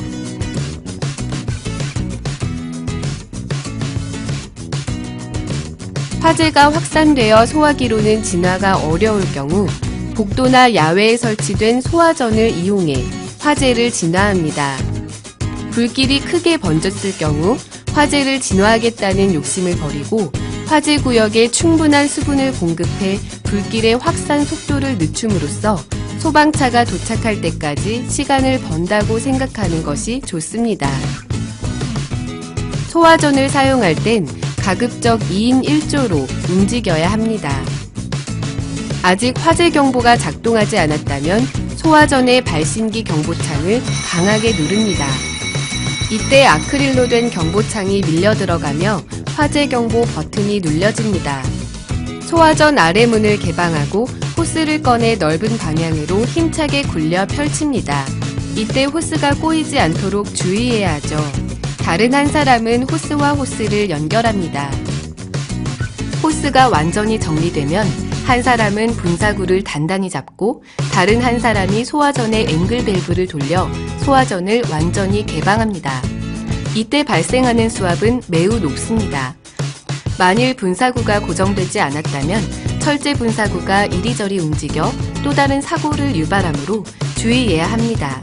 화재가 확산되어 소화기로는 진화가 어려울 경우 복도나 야외에 설치된 소화전을 이용해 화재를 진화합니다. 불길이 크게 번졌을 경우 화재를 진화하겠다는 욕심을 버리고 화재 구역에 충분한 수분을 공급해 불길의 확산 속도를 늦춤으로써 소방차가 도착할 때까지 시간을 번다고 생각하는 것이 좋습니다. 소화전을 사용할 땐 가급적 2인 1조로 움직여야 합니다. 아직 화재 경보가 작동하지 않았다면 소화전의 발신기 경보창을 강하게 누릅니다. 이때 아크릴로 된 경보창이 밀려 들어가며 화재 경보 버튼이 눌려집니다. 소화전 아래 문을 개방하고 호스를 꺼내 넓은 방향으로 힘차게 굴려 펼칩니다. 이때 호스가 꼬이지 않도록 주의해야 하죠. 다른 한 사람은 호스와 호스를 연결합니다. 호스가 완전히 정리되면 한 사람은 분사구를 단단히 잡고 다른 한 사람이 소화전의 앵글 밸브를 돌려 소화전을 완전히 개방합니다. 이때 발생하는 수압은 매우 높습니다. 만일 분사구가 고정되지 않았다면 철제 분사구가 이리저리 움직여 또 다른 사고를 유발하므로 주의해야 합니다.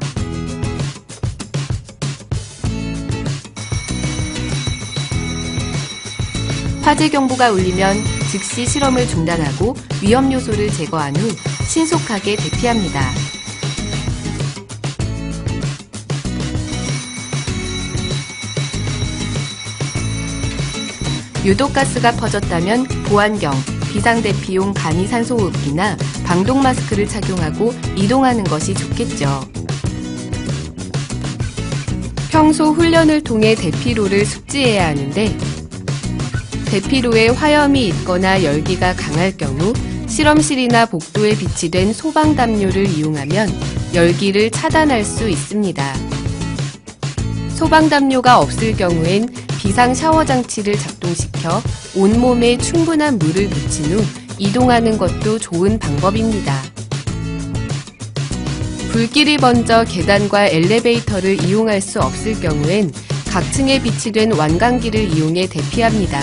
화재 경보가 울리면 즉시 실험을 중단하고 위험 요소를 제거한 후 신속하게 대피합니다. 유독가스가 퍼졌다면 보안경, 비상대피용 간이산소호흡기나 방독 마스크를 착용하고 이동하는 것이 좋겠죠. 평소 훈련을 통해 대피로를 숙지해야 하는데 대피로에 화염이 있거나 열기가 강할 경우 실험실이나 복도에 비치된 소방담요를 이용하면 열기를 차단할 수 있습니다. 소방담요가 없을 경우엔 비상 샤워 장치를 작동시켜 온몸에 충분한 물을 묻힌 후 이동하는 것도 좋은 방법입니다. 불길이 번져 계단과 엘리베이터를 이용할 수 없을 경우엔 각 층에 비치된 완강기를 이용해 대피합니다.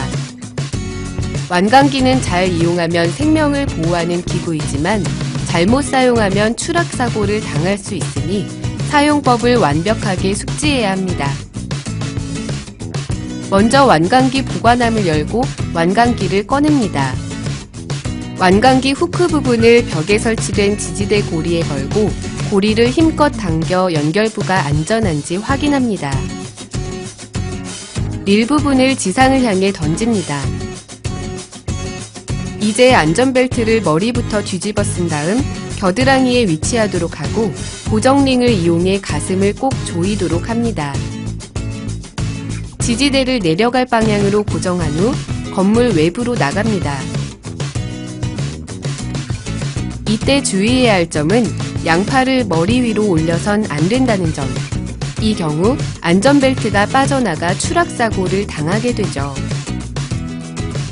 완강기는 잘 이용하면 생명을 보호하는 기구이지만 잘못 사용하면 추락사고를 당할 수 있으니 사용법을 완벽하게 숙지해야 합니다. 먼저 완강기 보관함을 열고 완강기를 꺼냅니다. 완강기 후크 부분을 벽에 설치된 지지대 고리에 걸고 고리를 힘껏 당겨 연결부가 안전한지 확인합니다. 릴 부분을 지상을 향해 던집니다. 이제 안전벨트를 머리부터 뒤집어 쓴 다음 겨드랑이에 위치하도록 하고 고정링을 이용해 가슴을 꼭 조이도록 합니다. 지지대를 내려갈 방향으로 고정한 후 건물 외부로 나갑니다. 이때 주의해야 할 점은 양팔을 머리 위로 올려선 안 된다는 점. 이 경우 안전벨트가 빠져나가 추락사고를 당하게 되죠.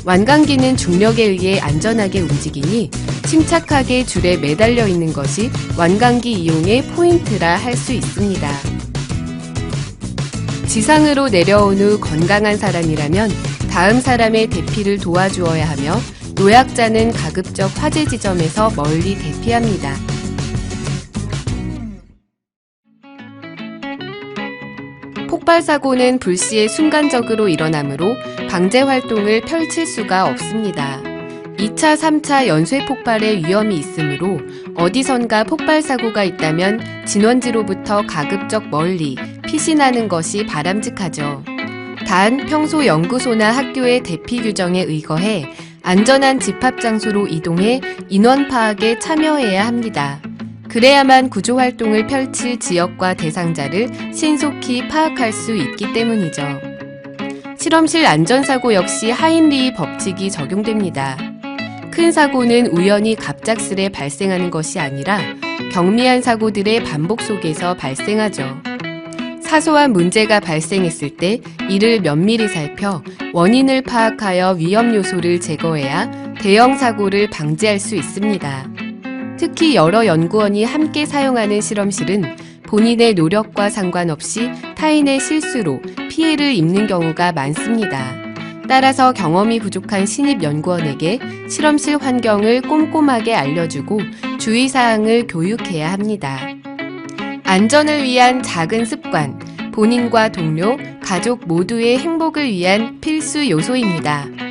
완강기는 중력에 의해 안전하게 움직이니 침착하게 줄에 매달려 있는 것이 완강기 이용의 포인트라 할 수 있습니다. 지상으로 내려온 후 건강한 사람이라면 다음 사람의 대피를 도와주어야 하며 노약자는 가급적 화재 지점에서 멀리 대피합니다. 폭발 사고는 불시에 순간적으로 일어나므로 방제 활동을 펼칠 수가 없습니다. 2차, 3차 연쇄 폭발의 위험이 있으므로 어디선가 폭발 사고가 있다면 진원지로부터 가급적 멀리 피신하는 것이 바람직하죠. 단 평소 연구소나 학교의 대피 규정에 의거해 안전한 집합 장소로 이동해 인원 파악에 참여해야 합니다. 그래야만 구조 활동을 펼칠 지역과 대상자를 신속히 파악할 수 있기 때문이죠. 실험실 안전사고 역시 하인리히 법칙이 적용됩니다. 큰 사고는 우연히 갑작스레 발생하는 것이 아니라 경미한 사고들의 반복 속에서 발생하죠. 사소한 문제가 발생했을 때 이를 면밀히 살펴 원인을 파악하여 위험 요소를 제거해야 대형 사고를 방지할 수 있습니다. 특히 여러 연구원이 함께 사용하는 실험실은 본인의 노력과 상관없이 타인의 실수로 피해를 입는 경우가 많습니다. 따라서 경험이 부족한 신입 연구원에게 실험실 환경을 꼼꼼하게 알려주고 주의사항을 교육해야 합니다. 안전을 위한 작은 습관, 본인과 동료, 가족 모두의 행복을 위한 필수 요소입니다.